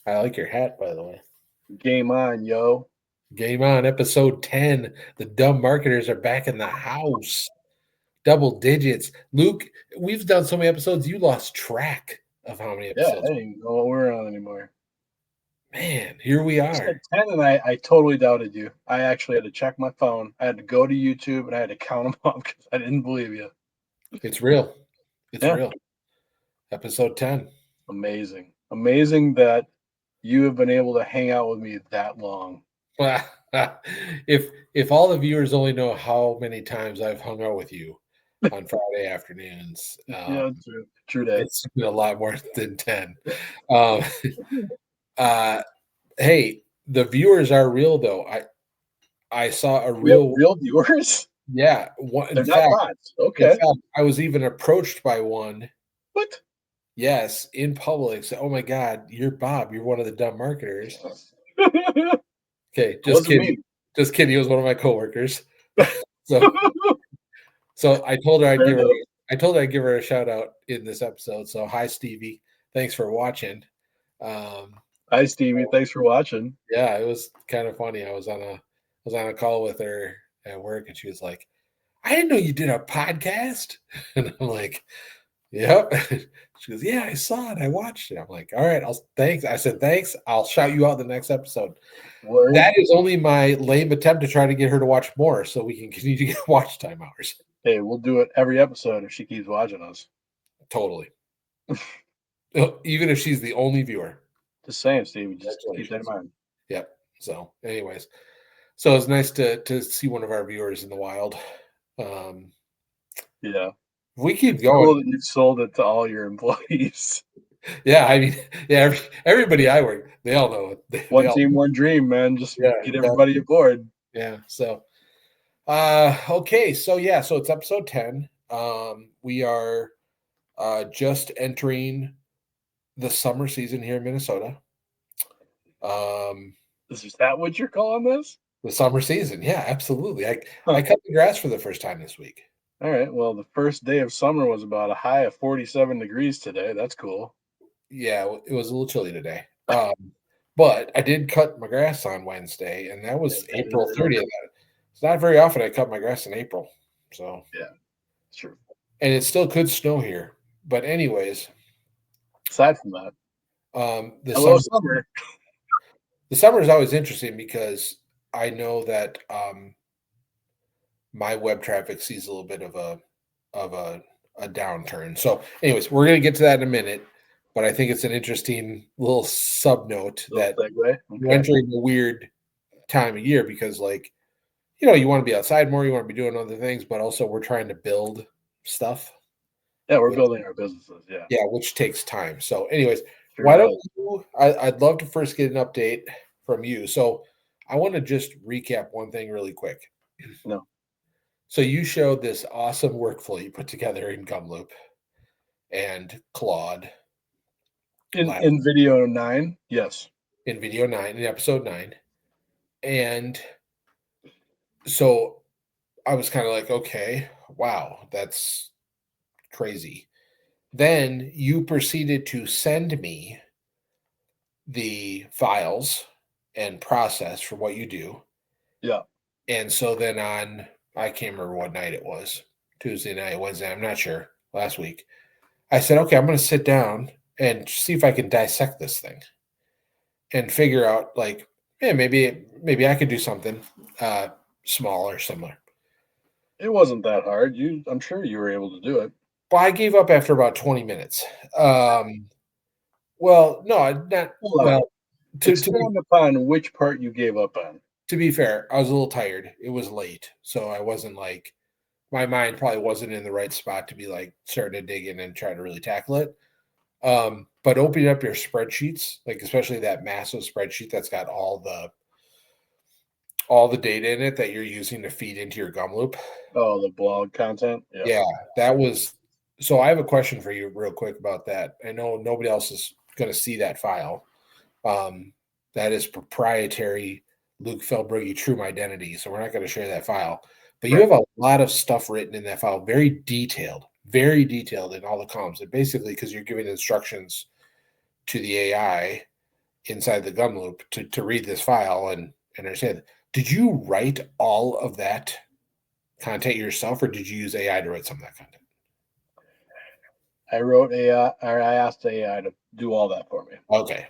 I like your hat, by the way. Game on, yo. Game on, episode 10. The dumb marketers are back in the house. Double digits. Luke, we've done so many episodes, you lost track of how many Yeah, I episodes. didn't even know what we're on anymore. Man, here we You said are. 10 and I totally doubted you. I actually had to check my phone. I had to go to YouTube and I had to count them up because I didn't believe you. It's real. It's Yeah, real. Episode 10. amazing. Amazing that you have been able to hang out with me that long. Well, if all the viewers only know how many times I've hung out with you on Friday afternoons, Yeah, true. True that. it's been a lot more than 10. Um, uh, hey, the viewers are real though. I saw a We have real real viewers? yeah. They're not bots. In Okay. fact, I was even approached by one. What? Yes, in public. Said, "Oh my God, you're Bob. You're one of the dumb marketers." It Okay, just wasn't kidding. me. Just kidding. He was one of my coworkers. So, so Fair enough. I told her I'd give her a shout out in this episode. So, hi Stevie, thanks for watching. Um, Hi, Stevie. Thanks for watching. yeah, it was kind of funny. I was on a call with her at work, and she was like, "I didn't know you did a podcast," and I'm like, "Yep." She goes, "Yeah, I saw it. I watched it." I'm like, "All right, thanks." I said, "Thanks. I'll shout you out the next episode." Word. That is only my lame attempt to try to get her to watch more, so we can continue to get watch time hours. Hey, we'll do it every episode if she keeps watching us. Totally. Even if she's the only viewer. Just saying, Stevie. Just keep that in Congratulations. mind. Yep. So, anyways, so it's nice to see one of our viewers in the wild. Um, Yeah. if we keep It's cool going, that you've sold it to all your employees. yeah. I mean, yeah. Everybody I work, they all know it. They One all, team, one dream, man. Just yeah, get exactly. everybody aboard. Yeah. So, okay. So yeah. So it's episode 10. We are just entering the summer season here in Minnesota. Um, Is that what you're calling this? the summer season, yeah, absolutely. I Huh. cut the grass for the first time this week. All right. Well, the first day of summer was about a high of 47 degrees today. That's cool. Yeah, it was a little chilly today. But I did cut my grass on Wednesday, and that was April 30th. It's not very often I cut my grass in April. So, Yeah, it's true. and it still could snow here. But anyways, Aside from that, the hello, summer summer. the summer is always interesting because I know that my web traffic sees a little bit of a downturn. So, anyways, we're gonna get to that in a minute, but I think it's an interesting little sub note Little that segue. we're Okay. entering a weird time of year because, like, you want to be outside more, you want to be doing other things, but also we're trying to build stuff, Yeah, we're which building our businesses. Yeah, yeah, which takes time. So, anyways, sure why don't does. you? I'd love to first get an update from you. So, I want to just recap one thing really quick. No. So you showed this awesome workflow you put together in Gumloop and Claude last In video 9, yes. in video 9, in episode 9. And so I was kind of like, okay, wow, that's crazy. Then you proceeded to send me the files and process for what you do. Yeah. And so then I can't remember what night it was, Tuesday night, Wednesday, I'm not sure, last week. I said, okay, I'm going to sit down and see if I can dissect this thing and figure out, like, yeah, maybe I could do something uh, small or similar. It wasn't that hard. I'm sure you were able to do it. Well, I gave up after about 20 minutes. Well, no, not Hold on. well. To be Expand upon which part you gave up on. to be fair, I was a little tired. It was late, so I wasn't like my mind probably wasn't in the right spot to be like starting to dig in and try to really tackle it. But opening up your spreadsheets, like especially that massive spreadsheet that's got all the data in it that you're using to feed into your gum loop. Oh, the blog content. Yeah. Yeah, that was so I have a question for you real quick about that. I know nobody else is going to see that file. Um, that is proprietary Luke Felbrigge True Identity. So we're not going to share that file. But you Right. have a lot of stuff written in that file, very detailed in all the columns. And basically, because you're giving instructions to the AI, inside the gum loop to read this file and understand. Did you write all of that content yourself, or did you use AI to write some of that content? I wrote AI, or I asked AI to do all that for me. Okay.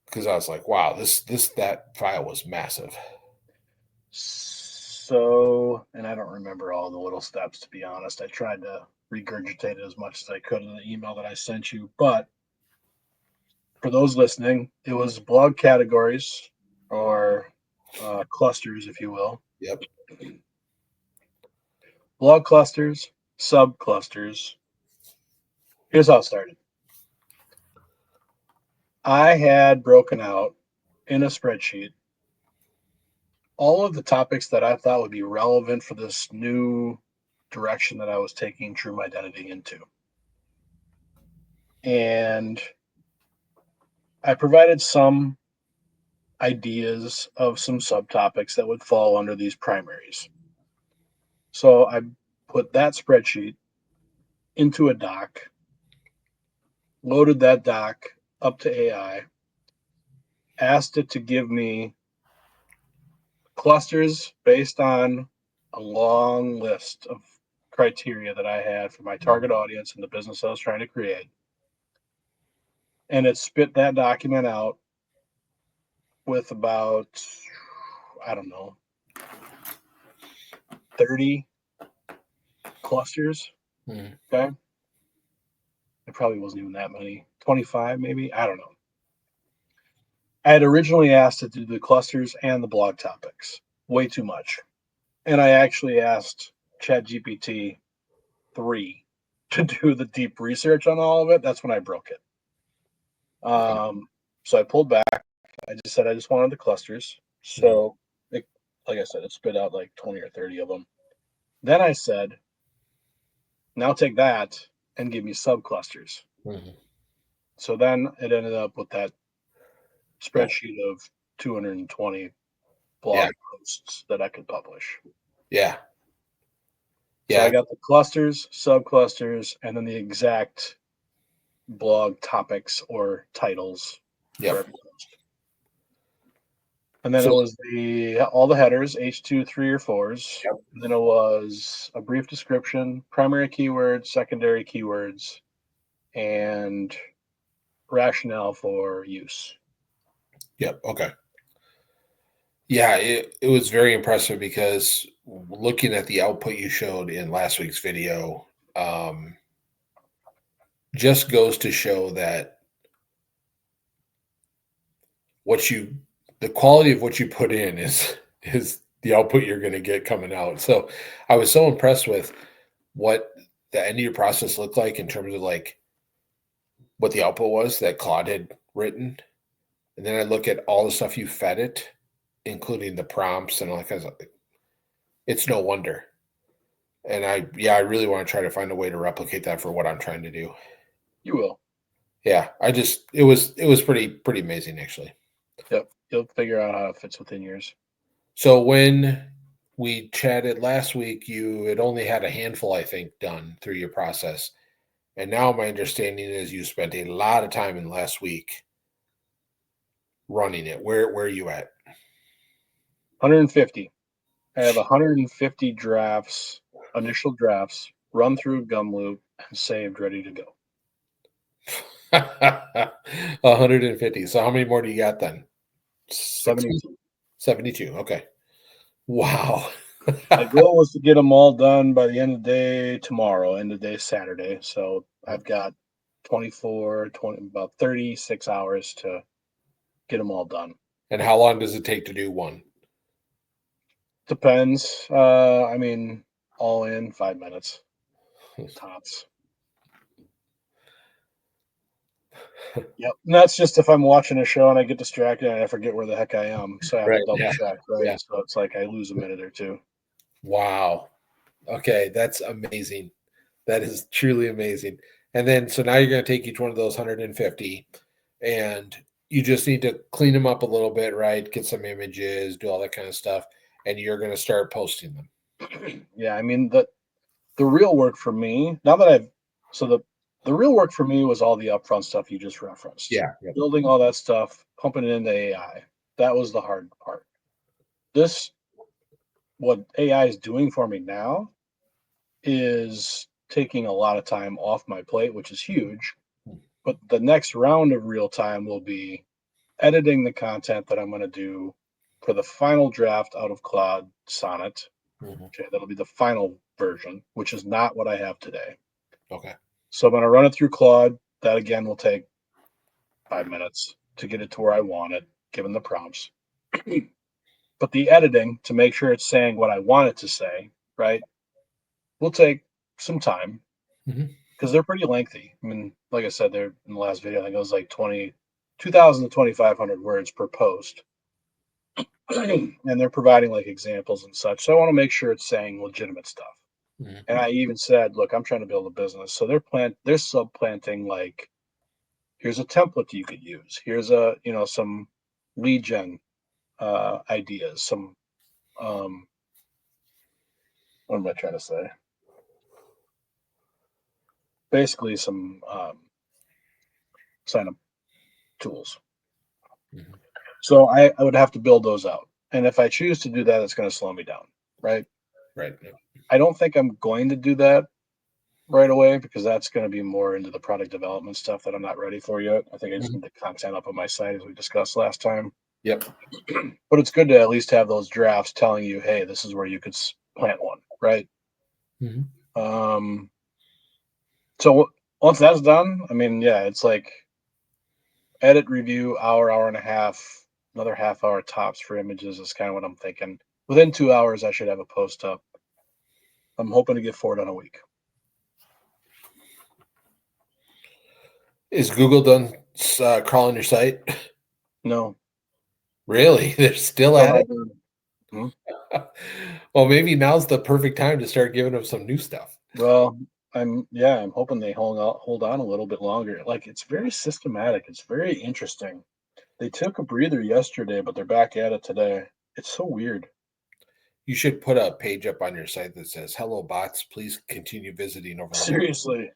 Because I was like, wow, that file was massive. So, and I don't remember all the little steps, to be honest. I tried to regurgitate it as much as I could in the email that I sent you. But for those listening, it was blog categories or clusters, if you will. Yep. Blog clusters, subclusters. Here's how it started. I had broken out in a spreadsheet all of the topics that I thought would be relevant for this new direction that I was taking True Identity into. And I provided some ideas of some subtopics that would fall under these primaries. So I put that spreadsheet into a doc, loaded that doc up to AI, asked it to give me clusters based on a long list of criteria that I had for my target audience and the business I was trying to create. And it spit that document out with about, I don't know, 30 clusters. Mm-hmm. Okay. It probably wasn't even that many, 25 maybe. I don't know. I had originally asked it to do the clusters and the blog topics, way too much. And I actually asked ChatGPT 3 to do the deep research on all of it. That's when I broke it. So I pulled back. I just said I just wanted the clusters. So, like I said, it spit out like 20 or 30 of them. Then I said, now take that and give me subclusters. Mm-hmm. So then it ended up with that Yeah. spreadsheet of 220 Yeah. blog posts that I could publish. Yeah. So I Yeah. got the clusters, subclusters, and then the exact blog topics or titles for Yep. every post. And then So it was all the headers, H2, 3 or 4s. yep. And then it was a brief description, primary keywords, secondary keywords, and rationale for use. Yep. Okay. Yeah, it was very impressive because looking at the output you showed in last week's video, just goes to show that what you the quality of what you put in is the output you're going to get coming out. So I was so impressed with what the end of your process looked like in terms of like what the output was that Claude had written. And then I look at all the stuff you fed it, including the prompts and all that kind of stuff. It's no wonder. And I really want to try to find a way to replicate that for what I'm trying to do. You will. Yeah, it was pretty amazing actually. Yep. You'll figure out how it fits within yours. So when we chatted last week, you had only had a handful, I think, done through your process. And now my understanding is you spent a lot of time in last week running it. Where are you at? 150. I have 150 drafts, initial drafts, run through Gumloop and saved, ready to go. 150. So how many more do you got then? 60? 72. 72. Okay. Wow. My goal was to get them all done by the end of the day tomorrow, end of the day Saturday. So I've got 24, 20, about 36 hours to get them all done. And how long does it take to do one? Depends. I mean, all in 5 minutes tops. Yep. And that's just if I'm watching a show and I get distracted and I forget where the heck I am. So I have to Right. double Yeah. check, right? Yeah. So it's like I lose a minute or two. Wow. Okay. That's amazing. That is truly amazing. And then, so now you're going to take each one of those 150 and you just need to clean them up a little bit, right? Get some images, do all that kind of stuff. And you're going to start posting them. Yeah. I mean, the real work for me, now that I've, so the The real work for me was all the upfront stuff you just referenced. Yeah. Yep. Building all that stuff, pumping it into AI. That was the hard part. This, what AI is doing for me now, is taking a lot of time off my plate, which is huge. But the next round of real time will be editing the content that I'm going to do for the final draft out of Claude Sonnet. Mhm. Okay, that'll be the final version, which is not what I have today. Okay. So I'm going to run it through Claude. That again will take 5 minutes to get it to where I want it, given the prompts. But the editing to make sure it's saying what I want it to say, right, will take some time Mhm. because they're pretty lengthy. I mean, like I said, they're in the last video, I think it was like 2,000 to 2,500 words per post. And they're providing like examples and such. So I want to make sure it's saying legitimate stuff. Mhm. And I even said, look, I'm trying to build a business. So they're subplanting like, here's a template you could use. Here's some lead gen ideas, some um what am I trying to say? Basically some sign up tools. Mhm. So I would have to build those out. And if I choose to do that, it's going to slow me down. Right. Right. Yep. I don't think I'm going to do that right away because that's going to be more into the product development stuff that I'm not ready for yet. I think I just Mhm. need the content up on my site as we discussed last time. Yep. But it's good to at least have those drafts telling you, hey, this is where you could plant one, right? Mhm. Um, so once that's done, I mean, yeah, it's like edit, review, hour and a half, another half hour tops for images is kind of what I'm thinking. Within 2 hours, I should have a post up. I'm hoping to get 4 done a week. Is Google done crawling your site? No, Really? They're still still at not it? done. Hmm? Well, maybe now's the perfect time to start giving them some new stuff. Well, I'm hoping they hold on a little bit longer. Like it's very systematic. It's very interesting. They took a breather yesterday, but they're back at it today. It's so weird. You should put a page up on your site that says, "Hello, bots. Please continue visiting over the next." Seriously,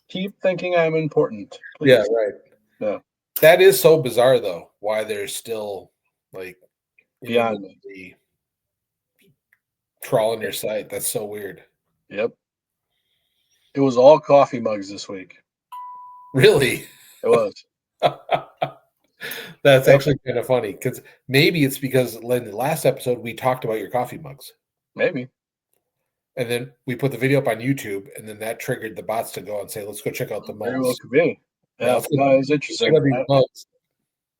keep thinking I'm important, Yeah, please. right. Yeah, That is so bizarre, though. Why they're still like beyond me. independently crawling your site. That's so weird. Yep. It was all coffee mugs this week. Really? It was. That's Yep. actually kind of funny because maybe it's because in the last episode we talked about your coffee mugs. Maybe. And then we put the video up on YouTube, and then that triggered the bots to go and say, "Let's go check out the Very well mugs." could be. Yeah, Yeah. let's No, it was check interesting. out these I, mugs.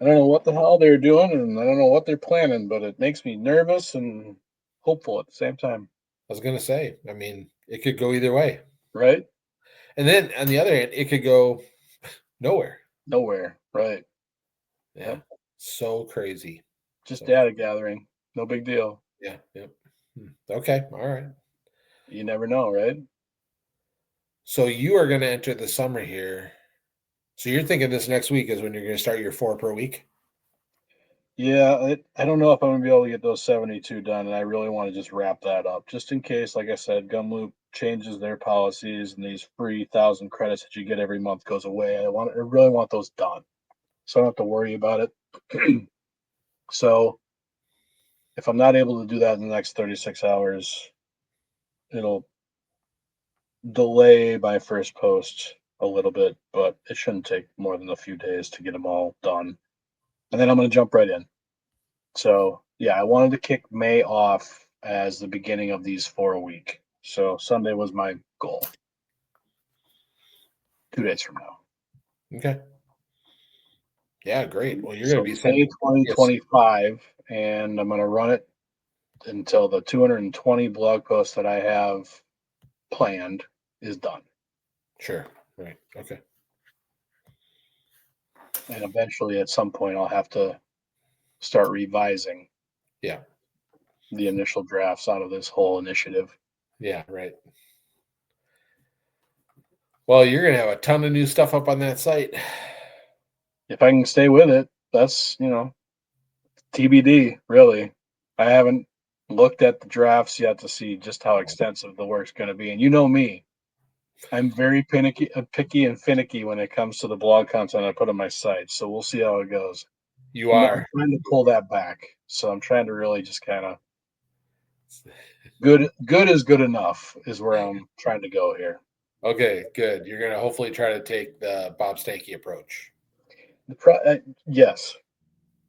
I don't know what the hell they're doing and I don't know what they're planning, but it makes me nervous and hopeful at the same time. I was gonna say, I mean, it could go either way. Right? And then on the other hand, it could go nowhere. Nowhere. Right. Yeah. Yep. So crazy. Just So data gathering. No big deal. yeah, yep. Okay, all right. You never know, right? So you are gonna enter the summer here. So you're thinking this next week is when you're gonna start your 4 per week? Yeah, I don't know if I'm gonna be able to get those 72 done, and I really want to just wrap that up, just in case, like I said, Gumloop changes their policies and these free 1,000 credits that you get every month goes away. I really want those done, so I don't have to worry about it. So if I'm not able to do that in the next 36 hours, it'll delay my first post a little bit, but it shouldn't take more than a few days to get them all done, and then I'm gonna jump right in. So yeah, I wanted to kick May off as the beginning of these 4 a week. So Sunday was my goal. 2 days from now. Okay. Yeah, great. Well, you're gonna So be sending May yes, 2025, and I'm gonna run it until the 220 blog posts that I have planned is done. sure. Right. Okay. And eventually at some point I'll have to start revising Yeah. the initial drafts out of this whole initiative. Yeah, right. Well, you're gonna have a ton of new stuff up on that site. If I can stay with it, that's TBD, really. I haven't looked at the drafts yet to see just how extensive the work's going to be. And you know me, I'm very picky and finicky when it comes to the blog content I put on my site. So we'll see how it goes. You I'm are. trying to pull that back. So I'm trying to really just kind of good is good enough is where I'm trying to go here. Okay, good. You're gonna hopefully try to take the Bob Stanky approach. Yes.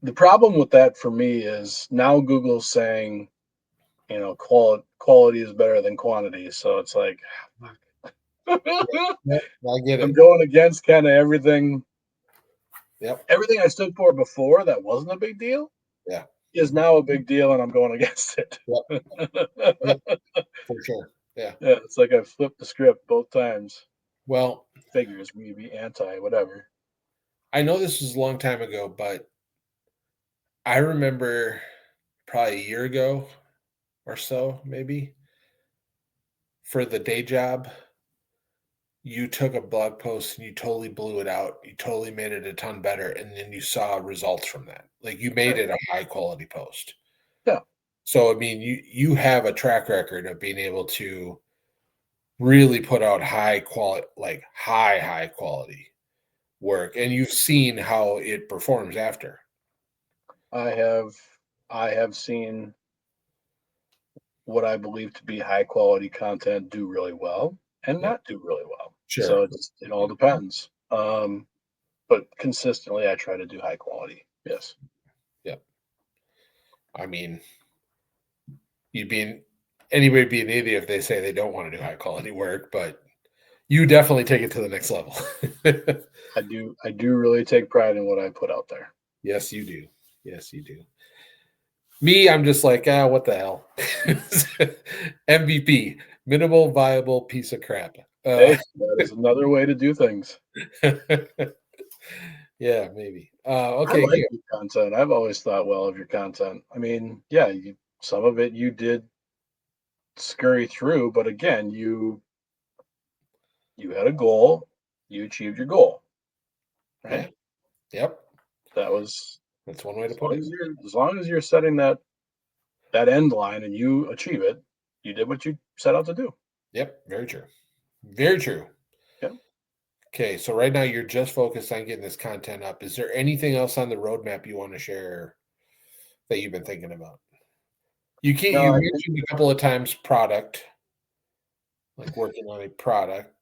The problem with that for me is now Google's saying, quality is better than quantity. So it's like Yeah, yep, I get I'm it. going against kind of Yep, everything I stood for before that wasn't a big deal yeah, is now a big deal, and I'm going against it. yep, yep, for sure. Yeah. Yeah, it's like I flipped the script both times. Well, Figures me be anti whatever. I know this was a long time ago, but I remember probably a year ago or so, maybe for the day job, you took a blog post and you totally blew it out. You totally made it a ton better, and then you saw results from that. Like you made Right. it a high quality post. Yeah, So I mean, you have a track record of being able to really put out high quality, like high quality work, and you've seen how it performs after. I have I have seen what I believe to be high quality content do really well and Yep, not do really well. So sure. it all depends. But consistently, I try to do high quality. Yes, Yep. I mean, you'd be an, anybody would be an idiot if they say they don't want to do high quality work, but you definitely take it to the next level. I do. I do really take pride in what I put out there. Yes, you do. Yes, you do. Me, I'm just like, what the hell? MVP, minimal viable piece of crap. Hey, that is another way to do things. Yeah, maybe. I Okay, like good. your content. I've always thought well of your content. I mean, yeah, some of it you did scurry through, but again, you had a goal, you achieved your goal, Yeah, right? yep. That was That's one way to put it. as long as you're setting that end line and you achieve it, you did what you set out to do. Yep, very true. Very true. Yeah. Okay, so right now you're just focused on getting this content up. Is there anything else on the roadmap you want to share that you've been thinking about? You can't. No, You I think mentioned a couple of times product, like working on a product.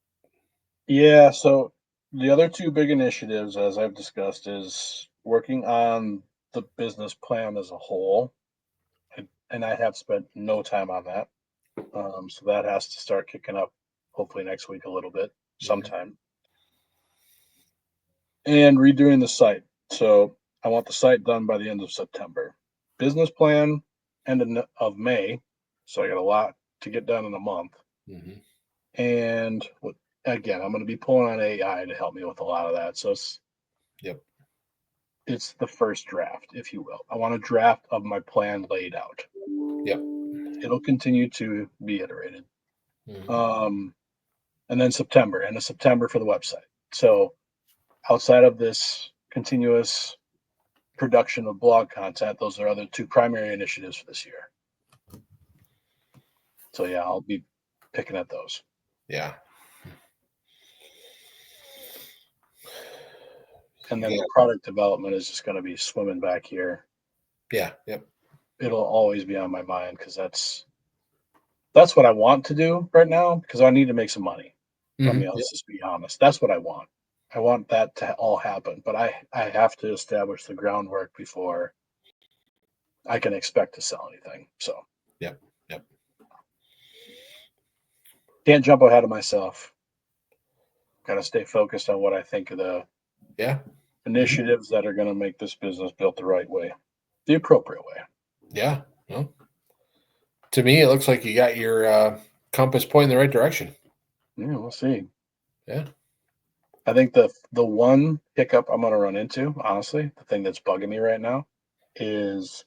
yeah, so the other two big initiatives as I've discussed is working on the business plan as a whole. And I have spent no time on that. So that has to start kicking up hopefully next week a little bit Mhm. sometime. And redoing the site. So I want the site done by the end of September. Business plan of May. So I got a lot to get done in a month. Mhm. And again, I'm going to be pulling on AI to help me with a lot of that. So Yep. it's the first draft, if you will. I want a draft of my plan laid out. Yep. It'll continue to be iterated. Mhm. Um, and then end of September for the website. So outside of this continuous production of blog content, those are other two primary initiatives for this year. So yeah, I'll be picking at those. Yeah. And You then the got. product development is just going to be swimming back here. Yeah. Yep. It'll always be on my mind because that's what I want to do right now because I need to make some money. I mean, Yep. let's just be honest. That's what I want. I want that to all happen, but I have to establish the groundwork before I can expect to sell anything. So Yep. Yep. can't jump ahead of myself. Got to stay focused on what I think of the Yeah. Mhm. initiatives that are going to make this business built the right way, the appropriate way. Yeah. Well, to me, it looks like you got your compass pointing in the right direction. Yeah, we'll see. Yeah. I think the one hiccup I'm going to run into, honestly, the thing that's bugging me right now is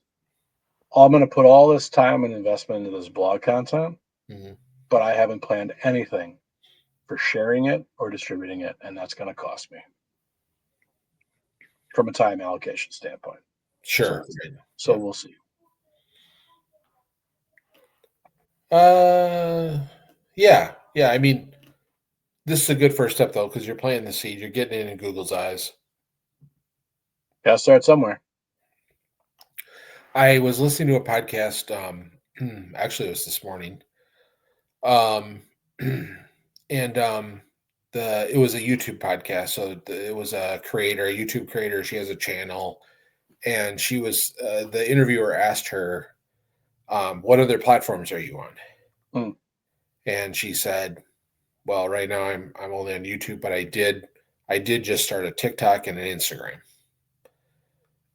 I'm going to put all this time and investment into this blog content, Mhm. but I haven't planned anything for sharing it or distributing it, and that's going to cost me from a time allocation standpoint. So, Sure. Right. so Yeah. we'll see. Uh, yeah. Yeah. I mean, this is a good first step though, because you're planting the seed, you're getting it in Google's eyes. Gotta start somewhere. I was listening to a podcast. Actually, it was this morning. Um, and the it was a YouTube podcast. So it was a creator, a YouTube creator. She has a channel, and she was the interviewer asked her, "What other platforms are you on?" Mm, And she said, "Well, right now I'm only on YouTube, but I did just start a TikTok and an Instagram."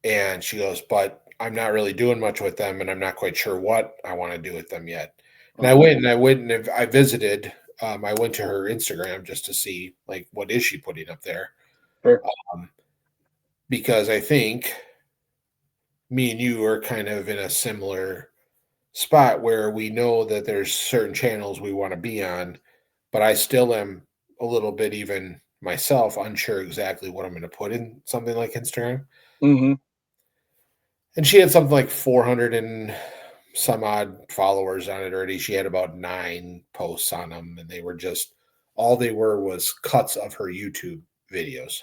And she goes, "But I'm not really doing much with them, and I'm not quite sure what I want to do with them yet." And I mhm, went and I went and I visited. I went to her Instagram just to see like what is she putting up there, sure. um, because I think me and you are kind of in a similar spot where we know that there's certain channels we want to be on, but I still am a little bit even myself unsure exactly what I'm going to put in something like Instagram. Hmm. And she had something like 400 and some odd followers on it already. She had about 9 posts on them, and they were just all they were was cuts of her YouTube videos.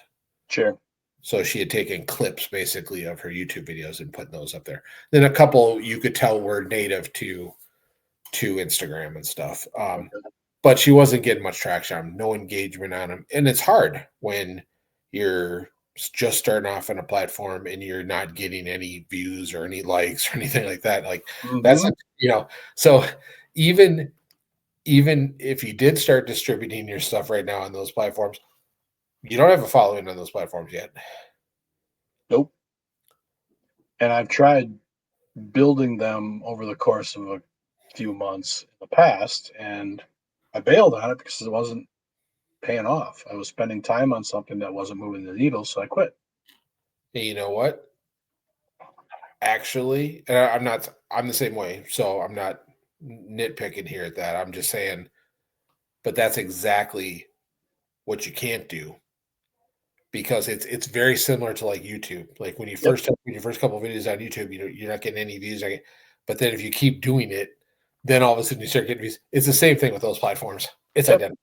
Sure. So she had taken clips basically of her YouTube videos and put those up there. Then a couple you could tell were native to Instagram and stuff. Okay. But she wasn't getting much traction on them, no engagement on them. And it's hard when you're just starting off on a platform and you're not getting any views or any likes or anything like that. Like that's Hmm. you know, so even even if you did start distributing your stuff right now on those platforms, you don't have a following on those platforms yet. Nope. And I've tried building them over the course of a few months in the past, and I bailed on it because it wasn't paying off. I was spending time on something that wasn't moving the needle, so I quit. And you know what? Actually, I'm the same way. So I'm not nitpicking here at that. I'm just saying, but that's exactly what you can't do because it's very similar to like YouTube. Like when you Yep. first have your first couple of videos on YouTube, you're not getting any views. But then if you keep doing it, then all of a sudden you start getting views. It's the same thing with those platforms. It's Yep. identical.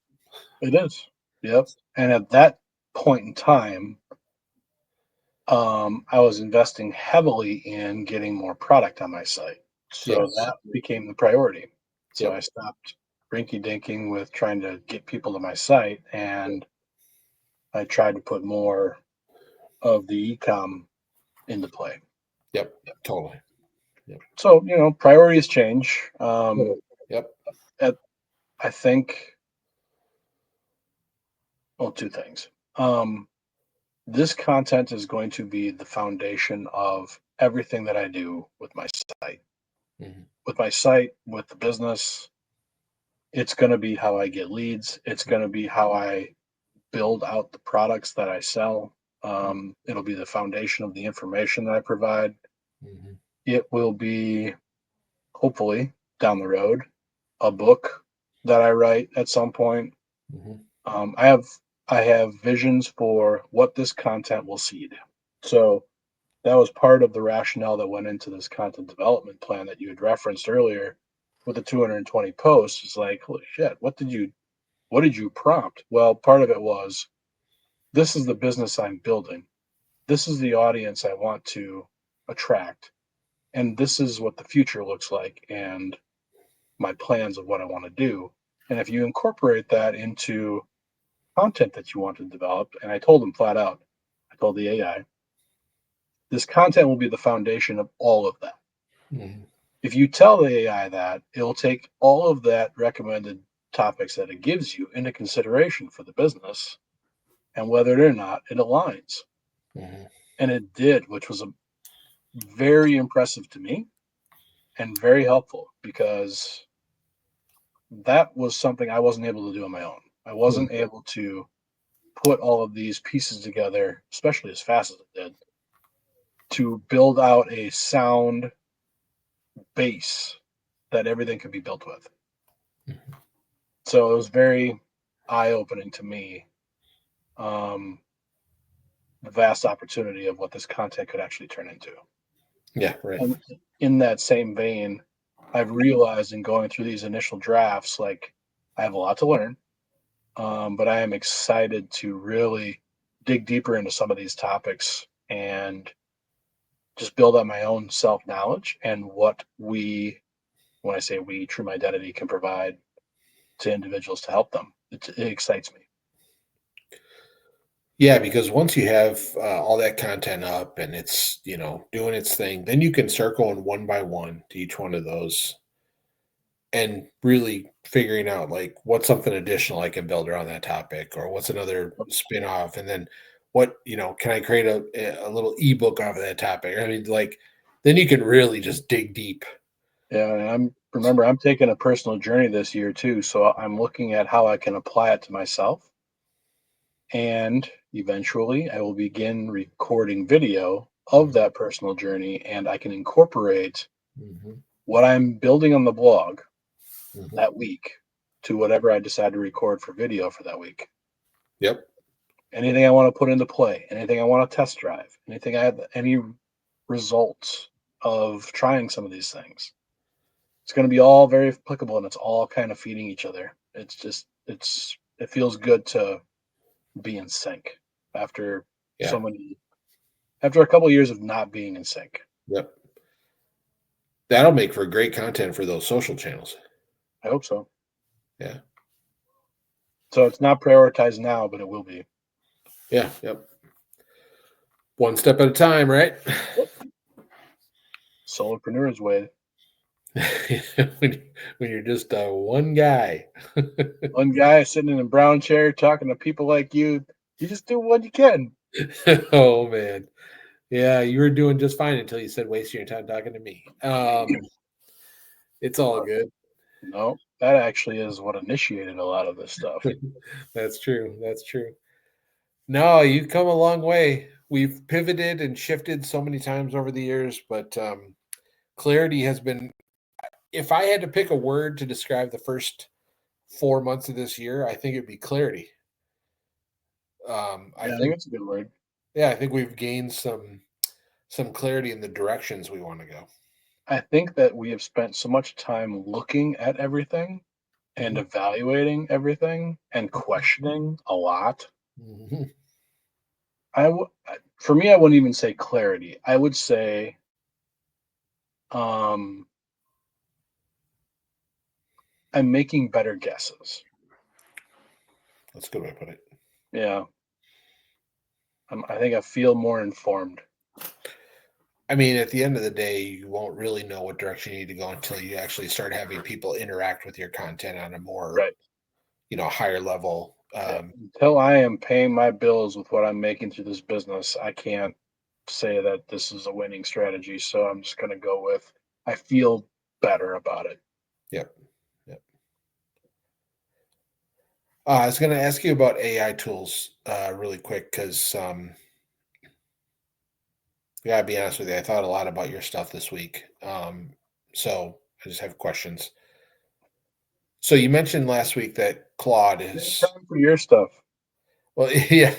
It is. Yep. And at that point in time, I was investing heavily in getting more product on my site. So Yes. that became the priority. So I Yep. stopped rinky dinking with trying to get people to my site, and I tried to put more of the ecom into play. Yep. Totally. Yep. So, priorities change. Totally. Yep. At, I think, well, two things. Um, this content is going to be the foundation of everything that I do with my site. Mhm. With my site, with the business, it's going to be how I get leads. It's going to be how I build out the products that I sell. It'll be the foundation of the information that I provide. Mhm. It will be, hopefully, down the road, a book that I write at some point. Mhm. Um, I have I have visions for what this content will seed. So that was part of the rationale that went into this content development plan that you had referenced earlier with the 220 posts. It's like, holy shit, what did you prompt? Well, part of it was, this is the business I'm building. This is the audience I want to attract. And this is what the future looks like and my plans of what I want to do. And if you incorporate that into content that you want to develop, and I told them flat out, I told the AI, this content will be the foundation of all of that. Mhm. If you tell the AI that, it'll take all of that recommended topics that it gives you into consideration for the business and whether or not it aligns. Mhm. And it did, which was very impressive to me and very helpful because that was something I wasn't able to do on my own. I Mhm. wasn't able to put all of these pieces together, especially as fast as it did, to build out a sound base that everything could be built with. Mhm. So it was very eye opening to me, um, the vast opportunity of what this content could actually turn into. Yeah. Right. And in that same vein, I've realized in going through these initial drafts, like, I have a lot to learn. But I am excited to really dig deeper into some of these topics and just build up my own self knowledge and what we, when I say we, True Identity can provide to individuals to help them. It excites me. Yeah, because once you have all that content up and it's, doing its thing, then you can start going one by one to each one of those and really figuring out like what's something additional I can build around that topic or what's another spin-off and then what, can I create a little ebook off of that topic? I mean, like then you can really just dig deep. Yeah, and I'm taking a personal journey this year too, so I'm looking at how I can apply it to myself, and eventually I will begin recording video of Mhm, that personal journey, and I can incorporate mhm, what I'm building on the blog mhm. that week to whatever I decide to record for video for that week. Yep. Anything I want to put into play, anything I want to test drive, anything I have any results of trying some of these things. It's going to be all very applicable and it's all kind of feeding each other. It feels good to be in sync after Yeah. so many after a couple of years of not being in sync. Yep. That'll make for great content for those social channels. I hope so. Yeah. So it's not prioritized now, but it will be. Yeah. Yep. One step at a time, right? Yep. Solopreneur's way. when, when you're just one guy. One guy sitting in a brown chair talking to people like you just do what you can. Oh man. Yeah, you were doing just fine until you said wasting your time talking to me. It's all good. No, that actually is what initiated a lot of this stuff. That's true. That's true. No, you've come a long way. We've pivoted and shifted so many times over the years, but clarity has been. If I had to pick a word to describe the first 4 months of this year, I think it'd be clarity. I Yeah, I think think, it's a good word. yeah, I think we've gained some clarity in the directions we want to go. I think that we have spent so much time looking at everything and Mhm, evaluating everything and questioning a lot. mhm. For me, I wouldn't even say clarity. I would say um, I'm making better guesses. That's a good way to put it. Yeah, I think I feel more informed. I mean, at the end of the day, you won't really know what direction you need to go until you actually start having people interact with your content on a more, Right. higher level. Yeah. Until I am paying my bills with what I'm making through this business, I can't say that this is a winning strategy. So I'm just going to go with I feel better about it. Yep. Yep. I was going to ask you about AI tools really quick because I gotta be honest with you, I thought a lot about your stuff this week. So I just have questions. So you mentioned last week that Claude Make is time for your stuff. well, yeah,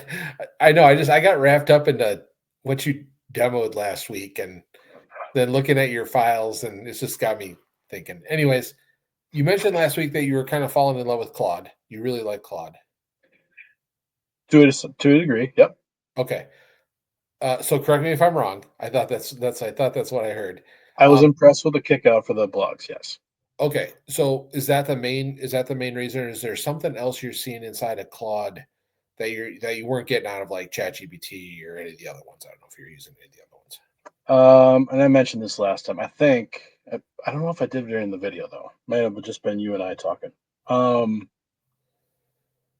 I know. I got wrapped up into what you demoed last week, and then looking at your files, and it's just got me thinking. Anyways, you mentioned last week that you were kind of falling in love with Claude. You really like Claude. To a degree. Yep. Okay. So correct me if I'm wrong. I thought that's what I heard. I was Um, impressed with the kick out for the blogs. Yes. okay. So is that the main reason? Or is there something else you're seeing inside of Claude that you weren't getting out of like ChatGPT or any of the other ones? I don't know if you're using any of the other ones. And I mentioned this last time. I don't know if I did it during the video though. Might have just been you and I talking. Um,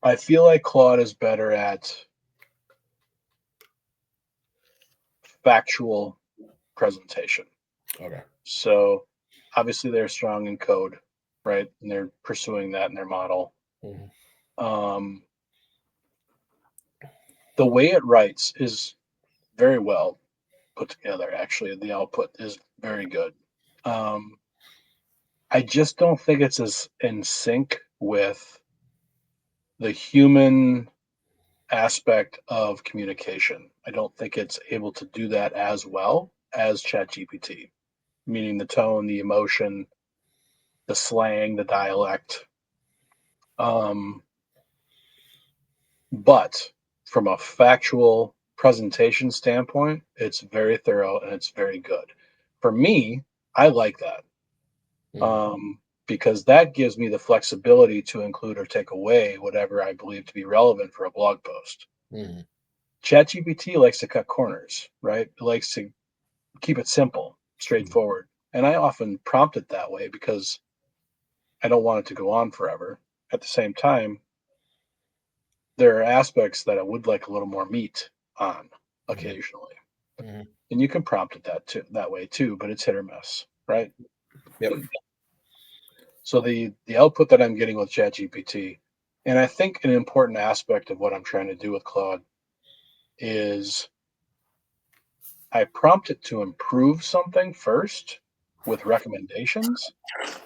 I feel like Claude is better at factual presentation. Okay. So obviously they're strong in code, right? And they're pursuing that in their model. Mhm. Um, the way it writes is very well put together. Actually, the output is very good. Um, I just don't think it's as in sync with the human aspect of communication. I don't think it's able to do that as well as ChatGPT, meaning the tone, the emotion, the slang, the dialect. Um, But from a factual presentation standpoint, it's very thorough and it's very good. For me, I like that, Mhm, um, because that gives me the flexibility to include or take away whatever I believe to be relevant for a blog post. mhm, ChatGPT likes to cut corners, right? It likes to keep it simple, mhm, straightforward. And I often prompt it that way because I don't want it to go on forever. At the same time, there are aspects that I would like a little more meat on mhm, occasionally. mhm. And you can prompt it that way too, but it's hit or miss, right? Yep. So the output that I'm getting with ChatGPT, and I think an important aspect of what I'm trying to do with Claude is I prompt it to improve something first with recommendations,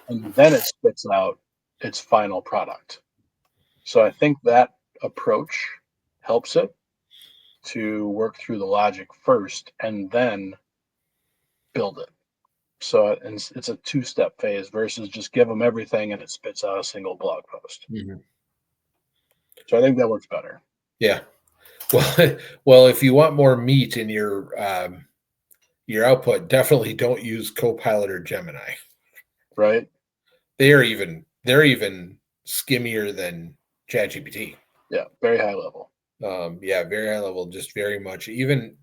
and then it spits out its final product. So I think that approach helps it to work through the logic first and then build it. So it's a two-step phase versus just give them everything and it spits out a single blog post. Mhm. So I think that works better, Yeah. Well, well, if you want more meat in your output, definitely don't use Copilot or Gemini. right? They're even skimmier than ChatGPT. Yeah, very high level. Yeah, very high level, just very much. Even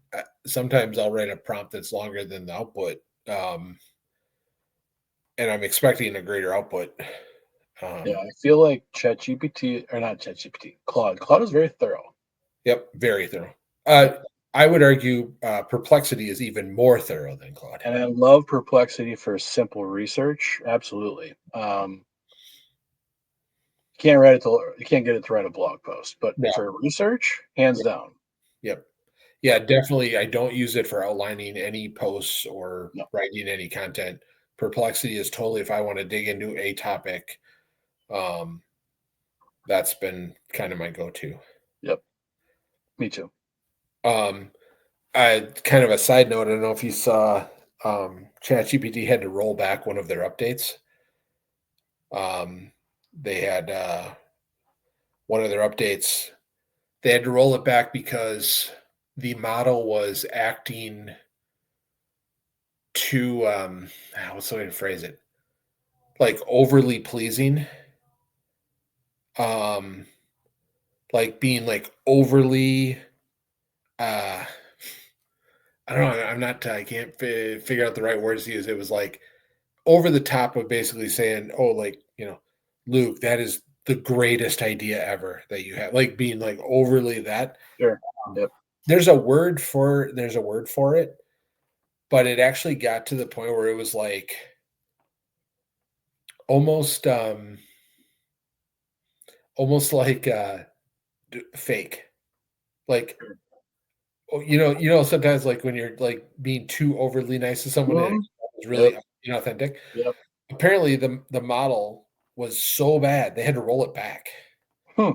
sometimes I'll write a prompt that's longer than the output, um, and I'm expecting a greater output. Yeah, Um, I feel like ChatGPT or not ChatGPT, Claude. Claude is very thorough. yep, very thorough. Yeah, I would argue Perplexity is even more thorough than Claude. and I love Perplexity for simple research. Absolutely. You can't get it to write a blog post, but No, for research, hands yep, down. yep. Yeah, Yep. definitely. I don't use it for outlining any posts or No. writing any content. Perplexity is totally if I want to dig into a topic. Um, that's been kind of my go-to. Yep. Me too. Um, I kind of a side note. I don't know if you saw ChatGPT had to roll back one of their updates. They had one of their updates. They had to roll it back because the model was acting too. What's the way to phrase it? Like overly pleasing. Um, like being like overly. Uh, I don't know. I'm not. I can't figure out the right words to use. It was like over the top of basically saying, "Oh, like Luke, that is the greatest idea ever that you have." Like being like overly that. Sure. Um, Yep. there's a word for it, but it actually got to the point where it was like almost almost like fake. Like Sure. sometimes like when you're like being too overly nice to someone and Mhm. it's Yep. really inauthentic. Yep. Apparently, the model was so bad they had to roll it back. Hmm.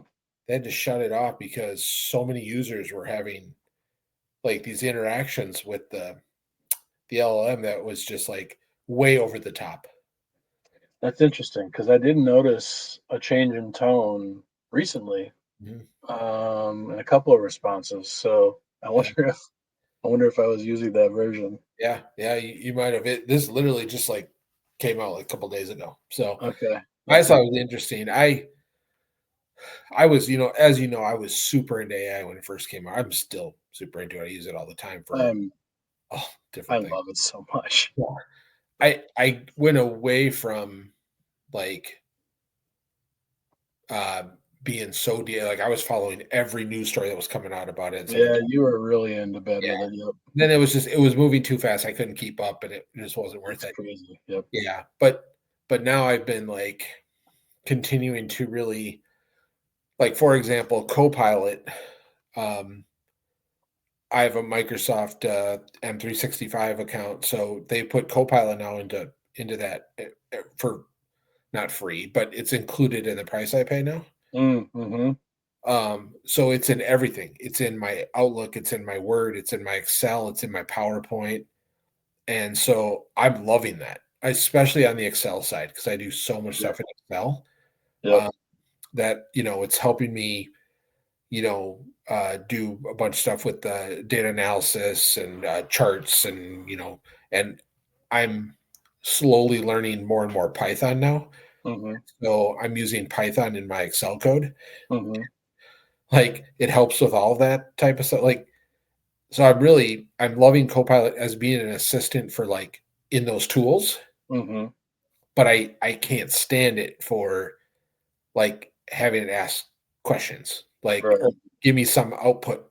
They had to shut it off because so many users were having like these interactions with the LLM that was just like way over the top. That's interesting because I did notice a change in tone recently, Mhm. in a couple of responses. So Yeah, I wonder if I was using that version. yeah, yeah. You might have it. This literally just like came out like a couple days ago, so Okay, I that's thought it it. was interesting. I was as I was super into AI when it first came out. I'm still super into it. I use it all the time for I'm I different things. love it so much. Yeah. I went away from like uh being so like I was following every news story that was coming out about it. And something, Yeah, you were really into bed yeah. with it. Yep, Then it was moving too fast. I couldn't keep up, and it just wasn't worth it's it. crazy. Yep. Yeah, but now I've been like continuing to really like, for example, Copilot. Um, I have a Microsoft M365 account, so they put Copilot now into that for not free, but it's included in the price I pay now. Mm-hmm. So it's in everything. It's in my Outlook, it's in my Word, it's in my Excel, it's in my PowerPoint. And so I'm loving that, especially on the Excel side, because I do so much Sure. stuff in Excel Yep. um, that, it's helping me, do a bunch of stuff with the data analysis and charts, and I'm slowly learning more and more Python now. Mm-hmm. So I'm using Python in my Excel code. Mm-hmm. Like it helps with all that type of stuff. Like, so I'm loving Copilot as being an assistant for like in those tools, Mm-hmm. but I can't stand it for like having it ask questions, like, Right. or give me some output.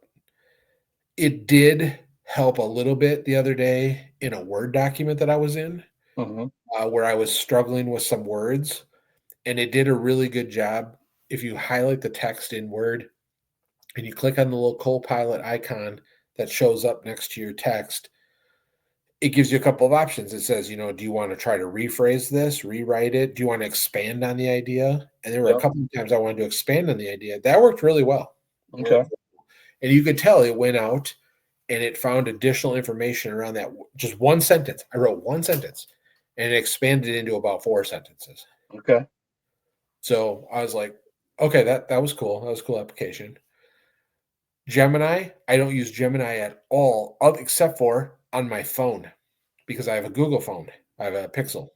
It did help a little bit the other day in a Word document that I was in, Mm-hmm. where I was struggling with some words, and it did a really good job. If you highlight the text in Word and you click on the little Copilot icon that shows up next to your text, it gives you a couple of options. It says, do you want to try to rephrase this, rewrite it? Do you want to expand on the idea? And there were a Yep. couple of times I wanted to expand on the idea. That worked really well. Okay. And you could tell it went out and it found additional information around that just one sentence. I wrote one sentence and it expanded into about four sentences. Okay. So I was like, okay, that was cool. That was a cool application. Gemini, I don't use Gemini at all, except for on my phone because I have a Google phone. I have a Pixel,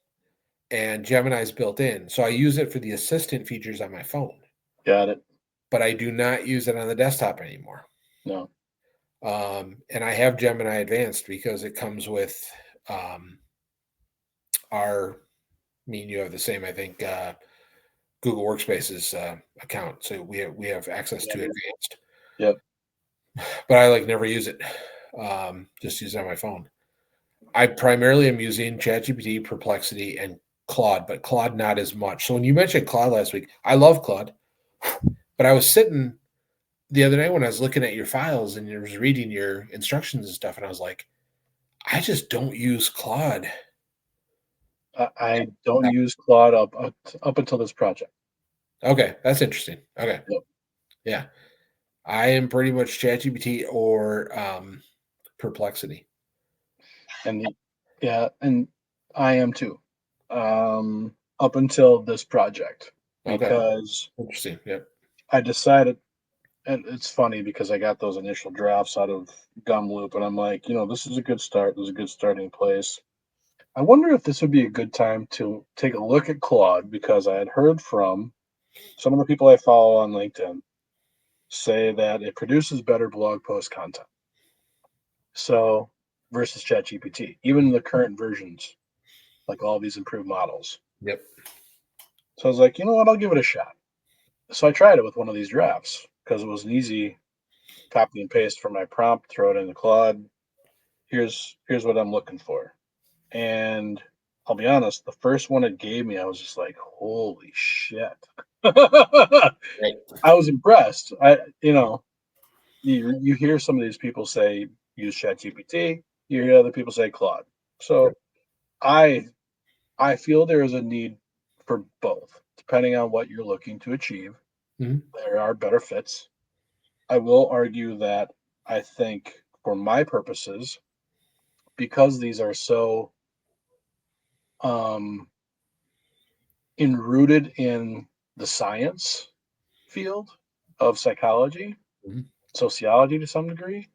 and Gemini is built in. So I use it for the assistant features on my phone, Got it. but I do not use it on the desktop anymore. No. And I have Gemini Advanced because it comes with um, our, me and you have the same, I think, Google Workspace's account. So we have access to Yeah. Advanced, Yep. but I like never use it. Just use it on my phone. I primarily am using ChatGPT, Perplexity, and Claude, but Claude not as much. So when you mentioned Claude last week, I love Claude, but I was sitting the other night when I was looking at your files and you was reading your instructions and stuff, and I was like, I just don't use Claude. I don't use Claude up until this project. Okay, that's interesting. Okay, Yep. yeah, I am pretty much ChatGPT or Perplexity. And yeah, and I am too. Up until this project, Okay, because interesting. Yep. I decided, and it's funny because I got those initial drafts out of Gumloop, and I'm like, this is a good start. This is a good starting place. I wonder if this would be a good time to take a look at Claude, because I had heard from some of the people I follow on LinkedIn say that it produces better blog post content. So versus ChatGPT, even the current versions, like all these improved models. Yep. So I was like, you know what, I'll give it a shot. So I tried it with one of these drafts because it was an easy copy and paste from my prompt, throw it into Claude. Here's what I'm looking for. And I'll be honest, the first one it gave me, I was just like, holy shit. I Right. was impressed. You hear some of these people say use ChatGPT, you hear other people say Claude. Yep. So I I feel there is a need for both, depending on what you're looking to achieve. Mhm. There are better fits. I will argue that I think for my purposes, because these are so um, enrooted in the science field of psychology, Mhm. sociology to some degree,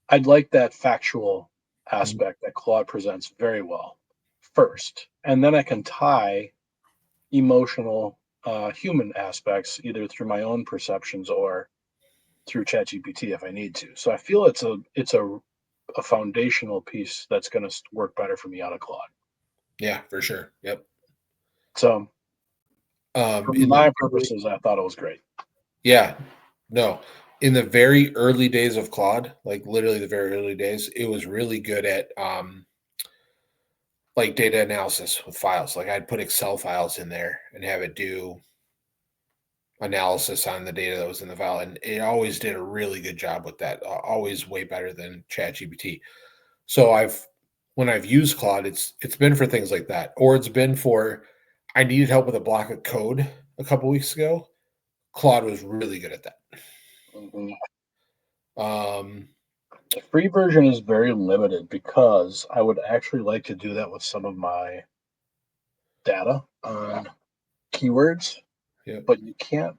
I'd like that factual Mhm. aspect that Claude presents very well first. And then I can tie emotional, human aspects either through my own perceptions or through ChatGPT if I need to. So I feel it's a foundational piece that's going to work better for me out of Claude. Yeah, for sure. Yep. So for In the my very, purposes, I thought it was great. yeah, no, in the very early days of Claude, like literally the very early days, it was really good at like data analysis with files. Like I'd put Excel files in there and have it do analysis on the data that was in the file, and it always did a really good job with that. Always way better than ChatGPT. So when I've used Claude, it's been for things like that, or it's been for I needed help with a block of code a couple weeks ago. Claude was really good at that. Mhm. Um, The free version is very limited because I would actually like to do that with some of my data on keywords, yeah. but you can't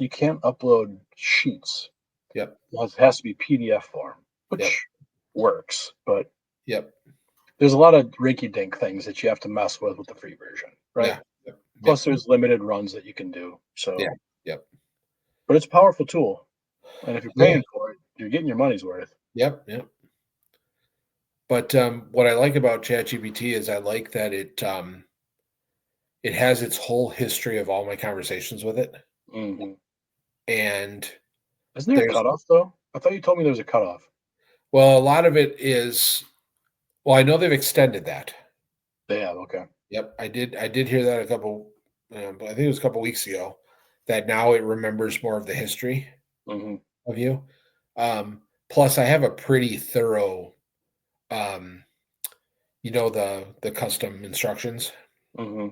you can't upload sheets. Yep. Well, it has to be PDF form, Yep. which works, but Yep. there's a lot of rinky dink things that you have to mess with the free version, right? Yeah. Yep. Plus, Yep. there's limited runs that you can do. Yeah. So, Yep. but it's a powerful tool. And if you're Yeah. paying for it, you're getting your money's worth. Yep. Yep. But what I like about ChatGPT is I like that it has its whole history of all my conversations with it, Hmm. and Isn't there a there's cutoff though? I thought you told me there was a cutoff. well, a lot of it is well, I know they've extended that. They have, okay. Yep, I did hear that a couple, I think it was a couple weeks ago, that now it remembers more of the history Hmm. of you. Plus, I have a pretty thorough, um, the custom instructions. Hmm.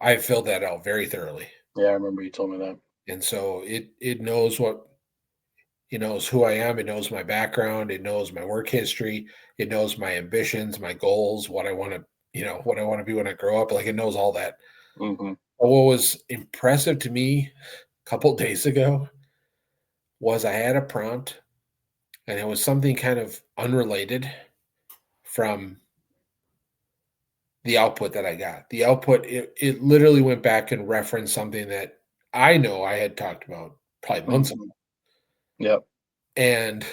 I filled that out very thoroughly, Yeah, I remember you told me that. and so it knows what it knows who I am. It knows my background. It knows my work history. It knows my ambitions, my goals, what I want to, what I want to be when I grow up. Like it knows all that. Hmm. But what was impressive to me a couple days ago was I had a prompt and it was something kind of unrelated from the output that I got. The output, it literally went back and referenced something that I know I had talked about probably months ago. Hmm. Yep. And